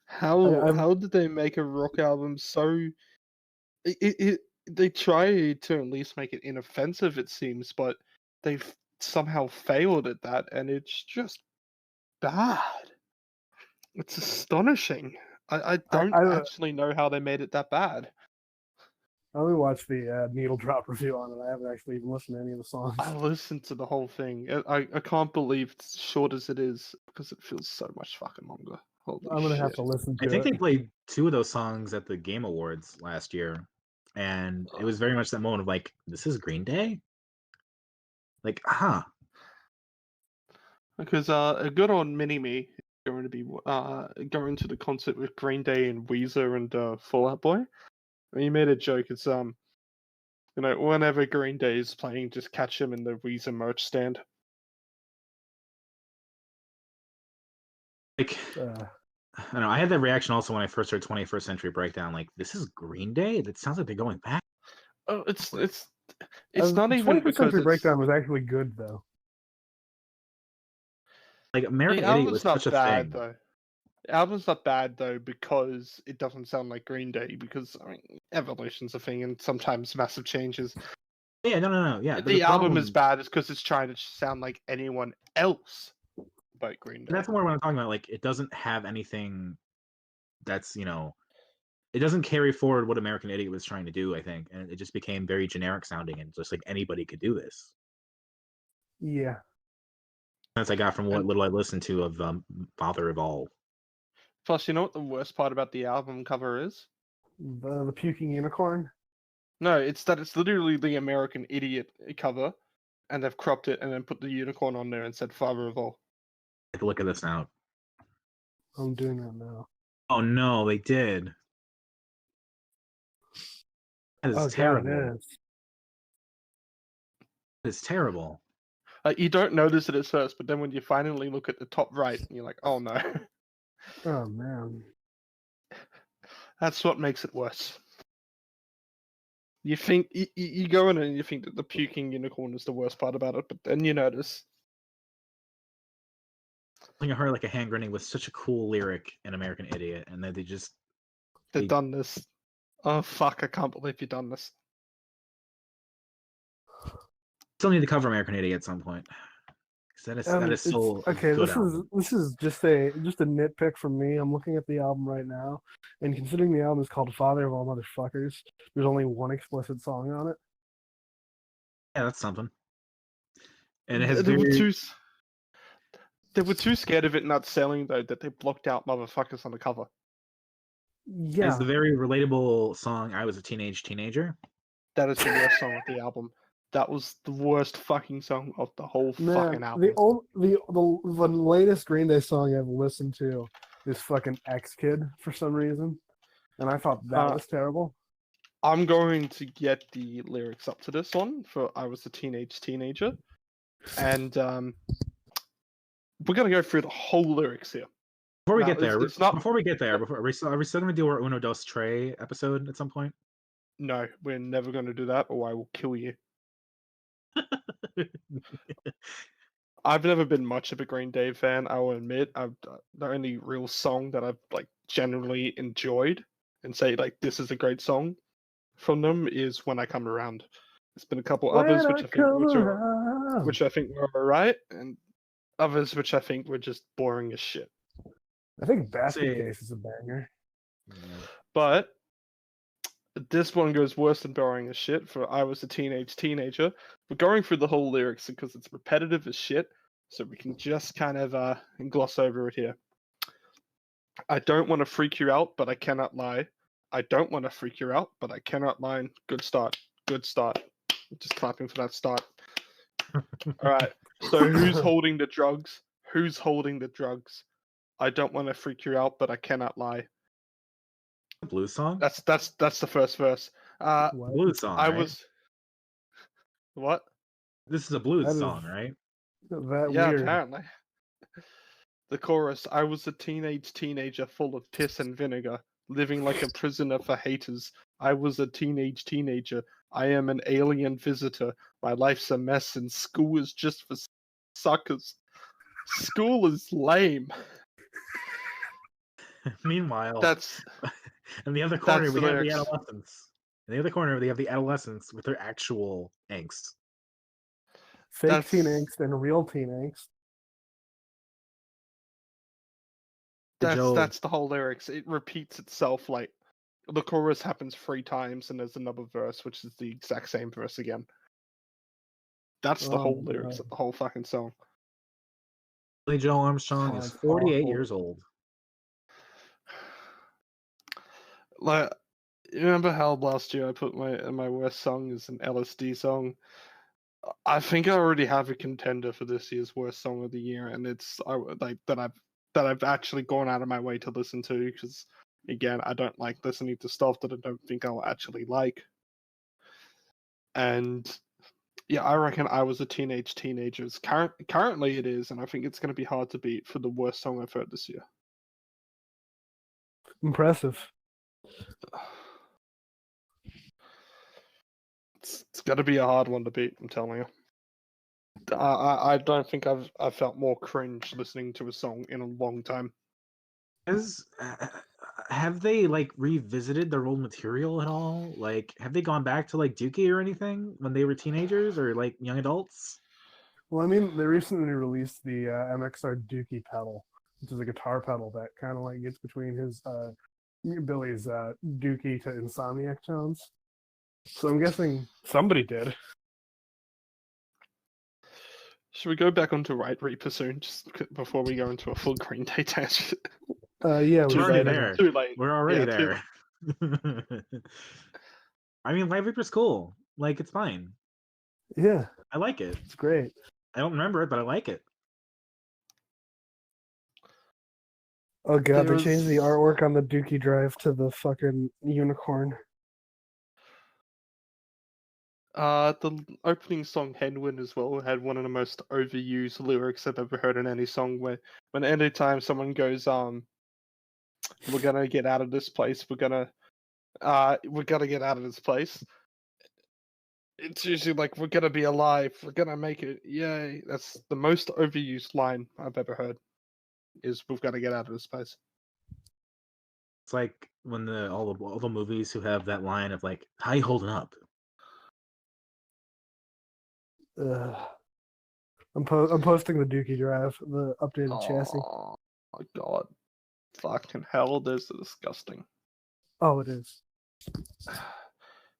How did they make a rock album so? They try to at least make it inoffensive, it seems, but they've somehow failed at that, and it's just bad. It's astonishing. I don't actually know how they made it that bad. I only watched the Needle Drop review on it. I haven't actually even listened to any of the songs. I listened to the whole thing. I can't believe it's short as it is because it feels so much fucking longer. Holy I'm gonna shit. have to listen to I think it. they played 2 of those songs at the Game Awards last year. And it was very much that moment of like, this is Green Day? Like, Because a good old mini-me is going to be going to the concert with Green Day and Weezer and Fall Out Boy. And he made a joke. It's whenever Green Day is playing, just catch him in the Weezer merch stand. like I don't know. I had that reaction also when I first heard 21st Century Breakdown. Like, this is Green Day? That sounds like they're going back. Oh, it's not even 21st because Century Breakdown was actually good though. Like, American the Idiot was album's such a not bad thing. though. The album's not bad though because it doesn't sound like Green Day. Because I mean, evolution's a thing, and sometimes massive changes. Yeah, no. Yeah, The album is bad is because it's trying to sound like anyone else but Green Day. And that's more what I'm talking about. Like, it doesn't have anything that's, it doesn't carry forward what American Idiot was trying to do, I think. And it just became very generic sounding and just like anybody could do this. Yeah. That's I got from what little I listened to of Father of All. Plus, you know what the worst part about the album cover is? The puking unicorn. No, it's that it's literally the American Idiot cover, and they've cropped it and then put the unicorn on there and said Father of All. Take a look at this now. I'm doing that now. Oh no, they did. That is terrible. God, it is. It's terrible. You don't notice it at first, but then when you finally look at the top right, you're like, oh no. Oh man. That's what makes it worse. You think you go in and you think that the puking unicorn is the worst part about it, but then you notice. I heard like a hand grenade was such a cool lyric in American Idiot, and then They've done this. Oh fuck! I can't believe you've done this. Still need to cover American Idiot at some point. That is so okay. good album. This is just a nitpick from me. I'm looking at the album right now, and considering the album is called "Father of All Motherfuckers," there's only one explicit song on it. Yeah, that's something. And it has They were very too scared of it not selling though that they blocked out motherfuckers on the cover. Yeah, has the very relatable song "I Was a Teenager." That is the worst song of the album. That was the worst fucking song of the whole fucking man. album. The latest Green Day song I've listened to is fucking X Kid for some reason, and I thought that was terrible. I'm going to get the lyrics up to this one for "I Was a Teenager," and we're gonna go through the whole lyrics here. Before we Now, get there, it's not. are we still going to do our Uno Dos Tre episode at some point? No, we're never going to do that, or I will kill you. I've never been much of a Green Day fan. I will admit. The only real song that I've like generally enjoyed and say like this is a great song from them is "When I Come Around." There's been a couple others which I think were alright, and others which I think were just boring as shit. I think Basket Case is a banger. But this one goes worse than boring as shit for "I Was a Teenager." We're going through the whole lyrics because it's repetitive as shit, so we can just kind of gloss over it here. I don't want to freak you out, but I cannot lie. I don't want to freak you out, but I cannot lie. Good start. Good start. Just clapping for that start. Alright. So who's holding the drugs? Who's holding the drugs? I don't want to freak you out, but I cannot lie. Blues song? That's the first verse. Blues song. I right? was what? This is a blues song, right? Weird. Apparently. The chorus: I was a teenager full of piss and vinegar, living like a prisoner for haters. I was a teenager. I am an alien visitor. My life's a mess and school is just for suckers. School is lame. Meanwhile, That's in the other corner that's we the have the lyrics. adolescents. In the other corner they have the adolescents with their actual angst. Fake teen angst and real teen angst. That's the whole lyrics. It repeats itself. Like the chorus happens 3 times, and there's another verse which is the exact same verse again. That's the whole lyrics of the whole fucking song. Billy Joe Armstrong is 48 years old. Like, you remember how last year I put my worst song as an LSD song? I think I already have a contender for this year's worst song of the year, and it's that I've actually gone out of my way to listen to, because again, I don't like listening to stuff that I don't think I'll actually like. And yeah, I reckon "I Was a Teenager." Currently it is, and I think it's going to be hard to beat for the worst song I've heard this year. Impressive. It's got to be a hard one to beat, I'm telling you. I don't think I've felt more cringe listening to a song in a long time. Have they like revisited their old material at all? Like, have they gone back to like Dookie or anything when they were teenagers or like young adults? Well, I mean, they recently released the MXR Dookie pedal, which is a guitar pedal that kind of like gets between his Billy's Dookie to Insomniac tones. So I'm guessing somebody did. Should we go back onto Right Reaper soon, just before we go into a full Green Day tangent? Yeah, we're already there. Too late. We're already there. I mean, Live Reaper's cool. Like, it's fine. Yeah, I like it. It's great. I don't remember it, but I like it. Oh god, they changed the artwork on the Dookie drive to the fucking unicorn. The opening song "Headwind" as well had one of the most overused lyrics I've ever heard in any song. Where when anytime someone goes, "We're gonna get out of this place. We're gonna get out of this place." It's usually like, "We're gonna be alive. We're gonna make it. Yay!" That's the most overused line I've ever heard. Is "We've got to get out of this place." It's like when all the movies who have that line of like, "How you holding up?" I'm posting the Dookie drive, the updated chassis. Oh my god. Fucking hell, this is disgusting. Oh, it is.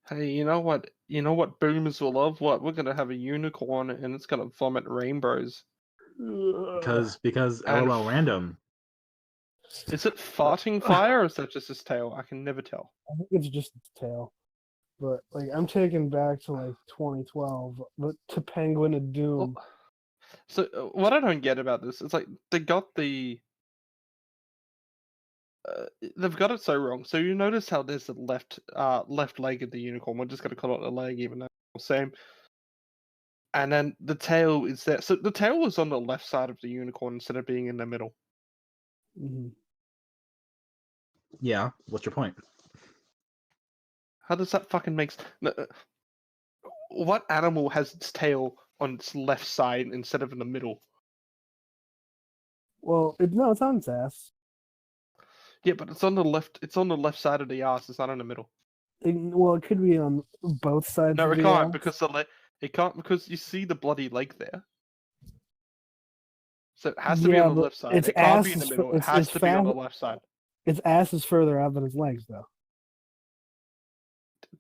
Hey, you know what? You know what boomers will love? What? We're gonna have a unicorn and it's gonna vomit rainbows. Because And LOL random. is it farting fire or is that just his tail? I can never tell. I think it's just its tail. But like I'm taken back to like 2012, but to Penguin of Doom. So what I don't get about this is like they got the they've got it so wrong. So you notice how there's the left leg of the unicorn. We're just gonna call it a leg, even though it's the same. And then the tail is there. So the tail was on the left side of the unicorn instead of being in the middle. Mm-hmm. Yeah, what's your point? How does that fucking make sense? What animal has its tail on its left side instead of in the middle? Well, it's on its ass. Yeah, but it's on the left. It's on the left side of the ass. It's not in the middle. It could be on both sides. No, of it the can't ass. because it can't because you see the bloody leg there. So it has to be on the left side. Its It can't ass be in the is middle. It has to be on the left side. Its ass is further out than its legs, though.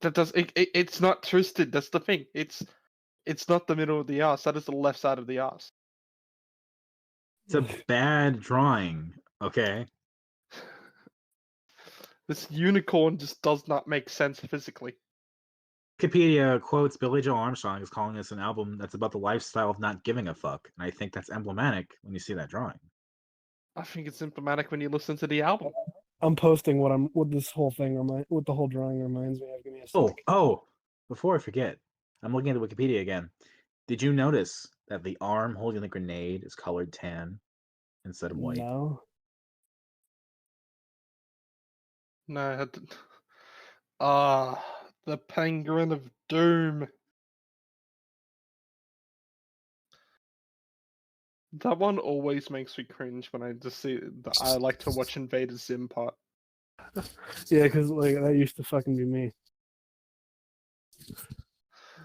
That does it's not twisted. That's the thing. It's not the middle of the ass. That is the left side of the ass. It's a bad drawing, okay? This unicorn just does not make sense physically. Wikipedia quotes Billy Joe Armstrong as calling this an album that's about the lifestyle of not giving a fuck, and I think that's emblematic when you see that drawing. I think it's emblematic when you listen to the album. I'm posting what this whole thing what the whole drawing reminds me of. Give me a sec. Oh! Before I forget, I'm looking at the Wikipedia again. Did you notice that the arm holding the grenade is colored tan instead of white? No. No, I had to... the Penguin of Doom. That one always makes me cringe when I just see. I like to watch Invader Zim part. Yeah, because like that used to fucking be me.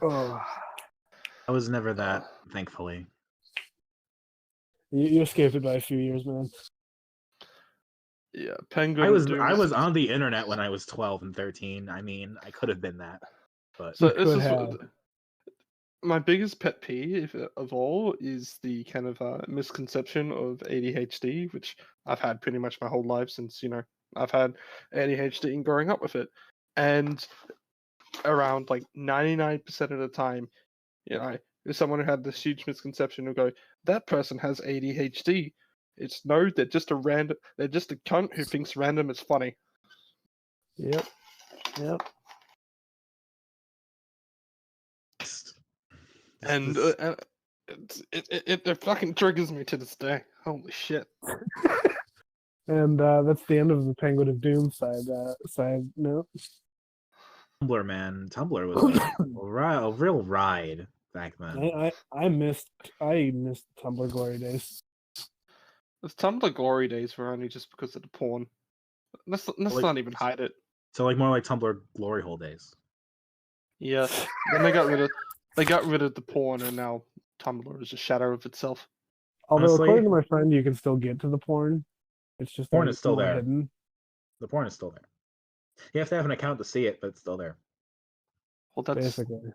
Oh, I was never that, thankfully. you escaped it by a few years, man. Yeah, Penguin of Doom. I was on the internet when I was 12 and 13. I mean, I could have been that, but so this is my biggest pet peeve of all is the kind of misconception of ADHD, which I've had pretty much my whole life since I've had ADHD and growing up with it, and around like 99% of the time, if someone who had this huge misconception will go, that person has ADHD. It's no, they're just a cunt who thinks random is funny. Yep. And it fucking triggers me to this day. Holy shit. And that's the end of the Penguin of Doom side note. Tumblr, man. Tumblr was a real ride back then. I missed Tumblr glory days. Those Tumblr glory days were only just because of the porn. Let's not even hide it. So like more like Tumblr glory hole days. Yeah. Then they got rid of the porn, and now Tumblr is a shadow of itself. Although Honestly, according to my friend, you can still get to the porn. It's just porn is still there. Hidden. The porn is still there. You have to have an account to see it, but it's still there. Well, that's basically.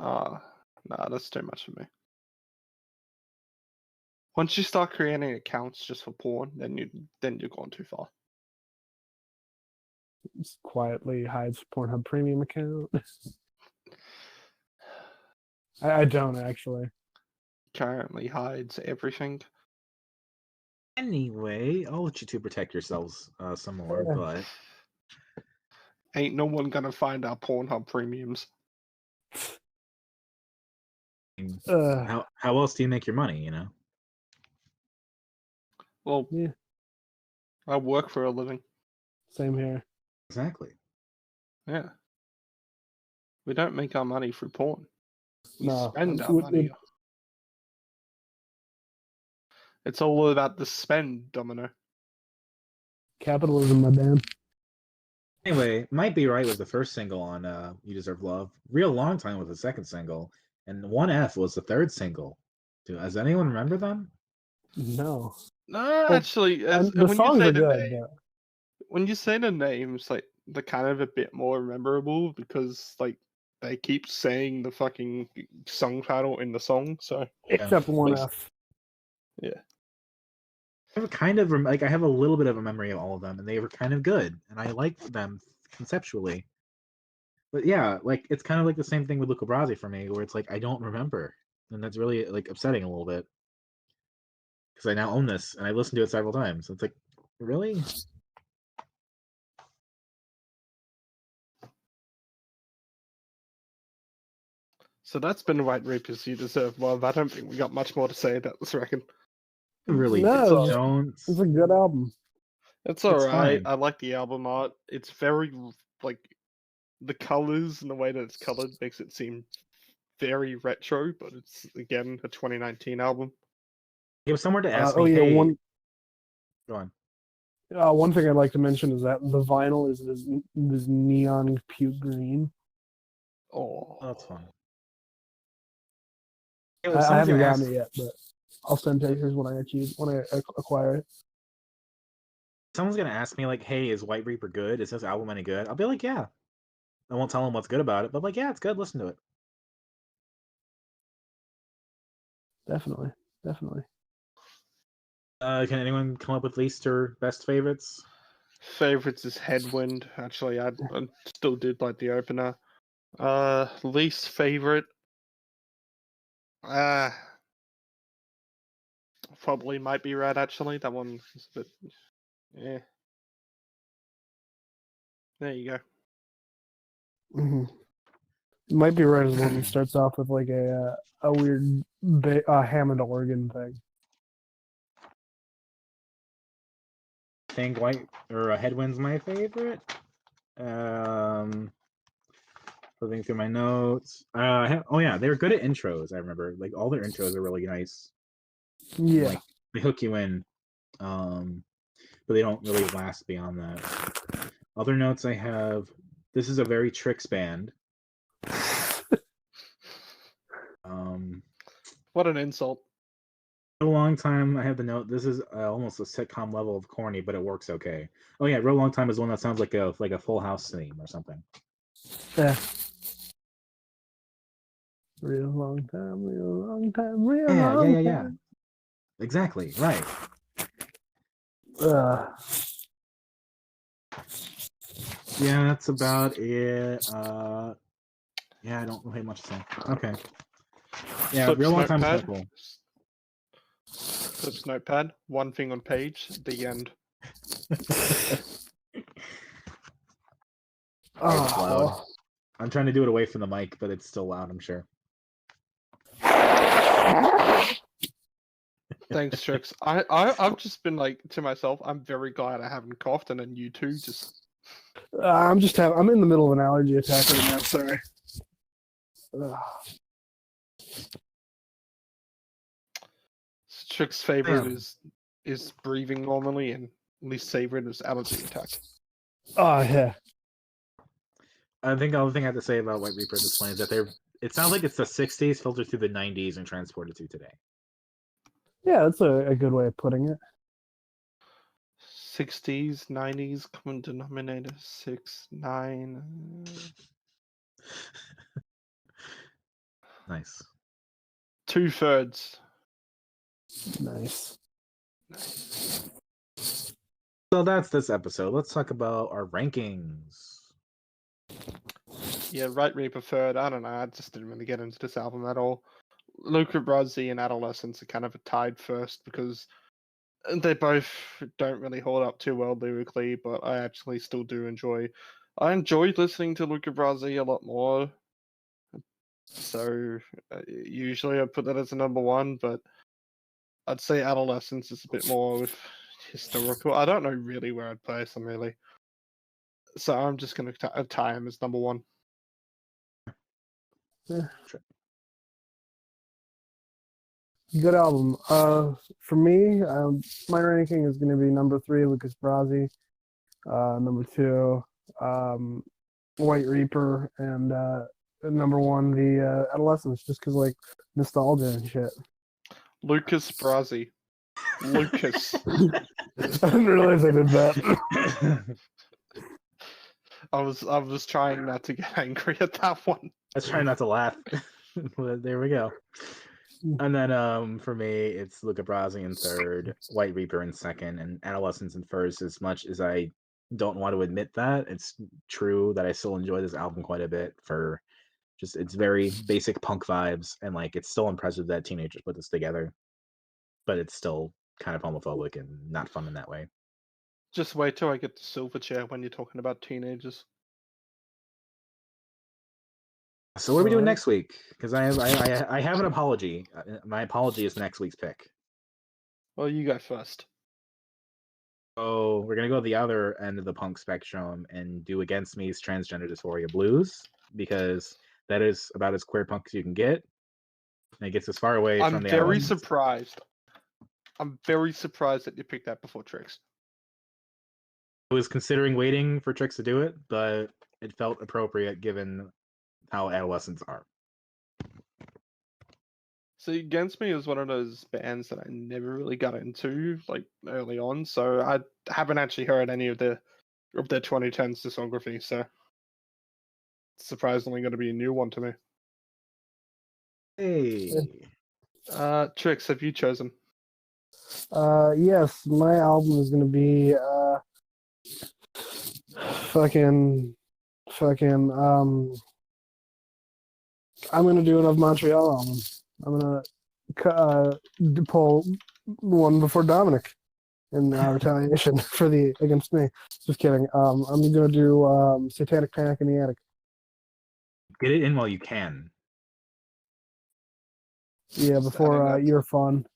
Nah, that's too much for me. Once you start creating accounts just for porn, then you're going too far. Just quietly hides Pornhub Premium account. I don't actually. Currently hides everything. Anyway, I'll let you two protect yourselves some more, but ain't no one gonna find our Pornhub premiums. How else do you make your money, Well, yeah. I work for a living. Same here. Exactly. Yeah. We don't make our money through porn. We No, spend our money. It's all about the spend, Domino. Capitalism, my man. Anyway, Might Be Right was the first single on You Deserve Love. Real Long Time was the second single. And 1F was the third single. Does anyone remember them? No. No, actually, The when you songs say are the good. name, when you say the names, like they're kind of a bit more memorable because like they keep saying the fucking song title in the song. So Except one Makes- F. yeah, I have a kind of like I have a little bit of a memory of all of them, and they were kind of good, and I liked them conceptually. But yeah, like it's kind of like the same thing with Luca Brasi for me, where it's like I don't remember, and that's really like upsetting a little bit because I now own this and I listened to it several times. It's like, really? so that's been White Reapers You Deserve Love. I don't think we got much more to say about this record. Really No, don't. it's a good album. It's It's alright. fine. I like the album art. It's very like the colors and the way that it's colored makes it seem very retro, but it's again a 2019 album. If someone were to ask Oh me, yeah, hey, go on. one thing I'd like to mention is that the vinyl is this neon puke green. Oh, Oh, that's fun. I haven't gotten it yet, but I'll send pictures when I acquire it. Someone's gonna ask me like, "Hey, is White Reaper good? Is this album any good?" I'll be like, "Yeah." I won't tell them what's good about it, but like, yeah, it's good. Listen to it. Definitely. Can anyone come up with least or best favorites? favorites is Headwind. Actually, I still did like the opener. Least favorite. Probably might be Red. Actually, that one is a bit. Yeah. There you go. Mm-hmm. It might be right as one that starts off with like a weird Hammond organ thing. I think White or Headwind's my favorite. Flipping through my notes. Oh yeah, they were good at intros. I remember like all their intros are really nice. Yeah. Like they hook you in, but they don't really last beyond that. Other notes I have. This is a very Tricks band. What an insult. For a long time, I have the note. This is almost a sitcom level of corny, but it works okay. Oh yeah, real long time is one that sounds like a Full House theme or something. Yeah. Real long time, real Yeah, long yeah. time. Exactly right. Yeah, that's about it. Yeah, I don't really have much to say. Okay. Yeah, Flips real long time is kind notepad. of cool. Flips notepad. One thing on page. The end. It's loud. I'm trying to do it away from the mic, but it's still loud, I'm sure. Thanks, Trix. I've just been like to myself, I'm very glad I haven't coughed, and then you two just. I'm in the middle of an allergy attack right now. Sorry. Trix's favorite is breathing normally, and least favorite is allergy attack. Oh yeah. I think the only thing I have to say about White Reaper at this point is that it sounds like it's the 60s filtered through the 90s and transported to today. Yeah, that's a good way of putting it. 60s, 90s, common denominator 6, 9. Nice. 2/3. Nice. So that's this episode. Let's talk about our rankings. Yeah, Right Reaper third. I don't know. I just didn't really get into this album at all. Luca Brasi and Adolescence are kind of a tied first because they both don't really hold up too well lyrically, but I actually still do enjoy. I enjoyed listening to Luca Brasi a lot more. So usually I put that as a number one, but I'd say Adolescence is a bit more with historical. I don't know really where I'd place them really. So I'm just going to tie him as number one. Yeah. Good album. For me, my ranking is going to be number 3, Lucas Brasi. Number 2, White Reaper, and number 1, the Adolescence, just because like nostalgia and shit. Lucas Brasi. Lucas. I didn't realize I did that. I was trying not to get angry at that one. I was trying not to laugh. But there we go. And then for me, it's Luca Brasi in third, White Reaper in second, and Adolescence in first. As much as I don't want to admit that, it's true that I still enjoy this album quite a bit for just its very basic punk vibes, and like it's still impressive that teenagers put this together, but it's still kind of homophobic and not fun in that way. Just wait till I get the silver chair when you're talking about teenagers. So what are we doing Alright. next week? Because I have an apology. My apology is next week's pick. Well, you go first. So we're gonna go to the other end of the punk spectrum and do Against Me's Transgender Dysphoria Blues, because that is about as queer punk as you can get. And it gets as far away I'm from the very elements. surprised. I'm very surprised that you picked that before Tricks. I was considering waiting for Tricks to do it, but it felt appropriate given how adolescents are. See, Against Me is one of those bands that I never really got into like early on, so I haven't actually heard any of their 2010s discography, so it's surprisingly going to be a new one to me. Hey. Tricks, have you chosen? Yes, my album is gonna be fucking I'm gonna do another Montreal album. I'm gonna pull one before Dominic in retaliation for the Against Me. Just kidding. I'm gonna do Satanic Panic in the Attic. Get it in while you can. Yeah, before You're Fun.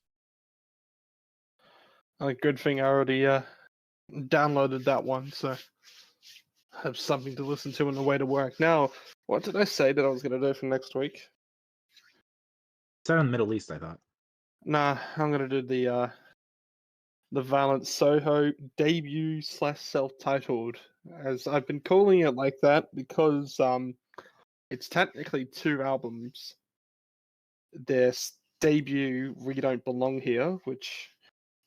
Good thing I already downloaded that one, so I have something to listen to on the way to work. Now, what did I say that I was going to do for next week? It's out in the Middle East, I thought. Nah, I'm going to do the Violent Soho debut / self-titled, as I've been calling it like that because it's technically 2 albums. Their debut, We Don't Belong Here, which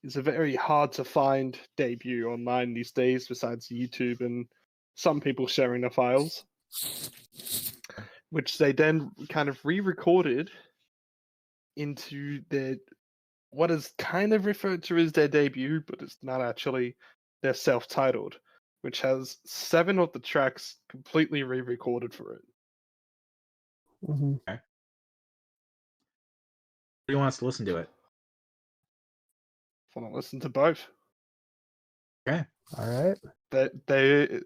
is a very hard to find debut online these days, besides YouTube and some people sharing the files, which they then kind of re-recorded into their what is kind of referred to as their debut, but it's not actually their self-titled, which has 7 of the tracks completely re-recorded for it. Mm-hmm. Okay. Do you want us to listen to it? I want to listen to both. Okay. All right. The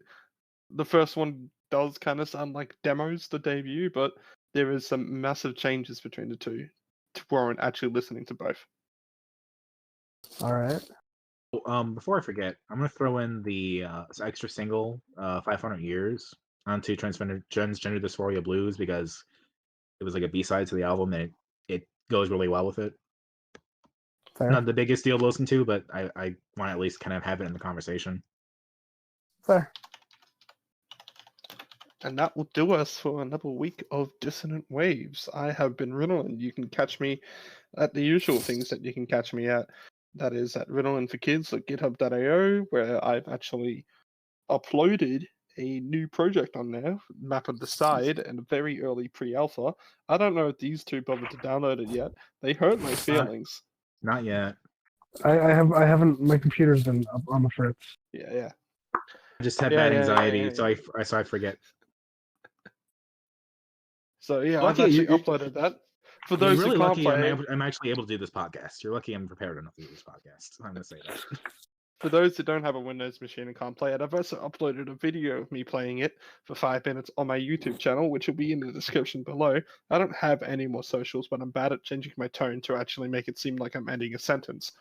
first one does kind of sound like demos, the debut, but there is some massive changes between the two to warrant actually listening to both. All right. Before I forget, I'm gonna throw in the extra single, 500 Years, onto Transgender Dysphoria Blues, because it was like a B-side to the album, and it goes really well with it. Fair. Not the biggest deal to listen to, but I want to at least kind of have it in the conversation. Fair. And that will do us for another week of Dissonant Waves. I have been Ritalin. You can catch me at the usual things that you can catch me at. That is at Ritalin for Kids at github.io, where I've actually uploaded a new project on there, Map of the Side, and a very early pre-alpha. I don't know if these two bothered to download it yet. They hurt my feelings. Not yet. I haven't. My computer's been up on the fritz. Yeah. I just have bad anxiety, so I forget. So yeah, Lucky, I've actually uploaded that. For those really who can't lucky, play, I'm actually able to do this podcast. You're lucky I'm prepared enough to do this podcast. I'm gonna say that. For those who don't have a Windows machine and can't play it, I've also uploaded a video of me playing it for 5 minutes on my YouTube channel, which will be in the description below. I don't have any more socials, but I'm bad at changing my tone to actually make it seem like I'm ending a sentence.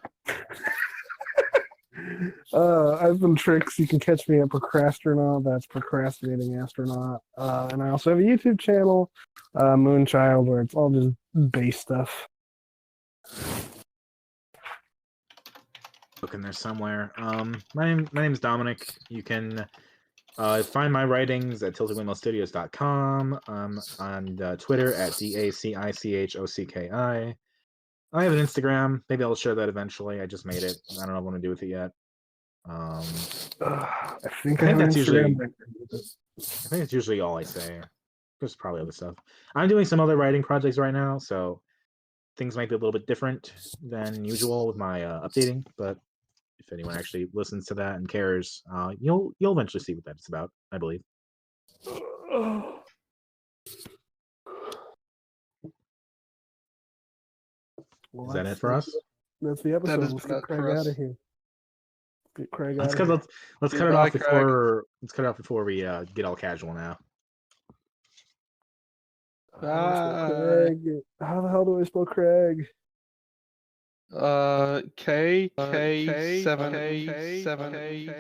I've been Tricks. You can catch me at Procrastinaut. That's Procrastinating Astronaut. And I also have a YouTube channel, Moonchild, where it's all just bass stuff. Look in there somewhere. My name's Dominic. You can find my writings at tiltedwindmillstudios.com. On Twitter at DACICHOCKI. I have an Instagram. Maybe I'll share that eventually. I just made it. I don't know what I'm gonna do with it yet. I I think think that's usually. Instagram. I think it's usually all I say. There's probably other stuff. I'm doing some other writing projects right now, so things might be a little bit different than usual with my updating. But if anyone actually listens to that and cares, you'll eventually see what that's about. I believe. Well, Is that it for us? That's the episode. is Let's about get Craig for out us. of here. Get Craig Let's out of cut. here. Let's cut it Goodbye, off before. Let's cut it off before we get all casual now. Craig. How the hell do I spell Craig? K K7 K7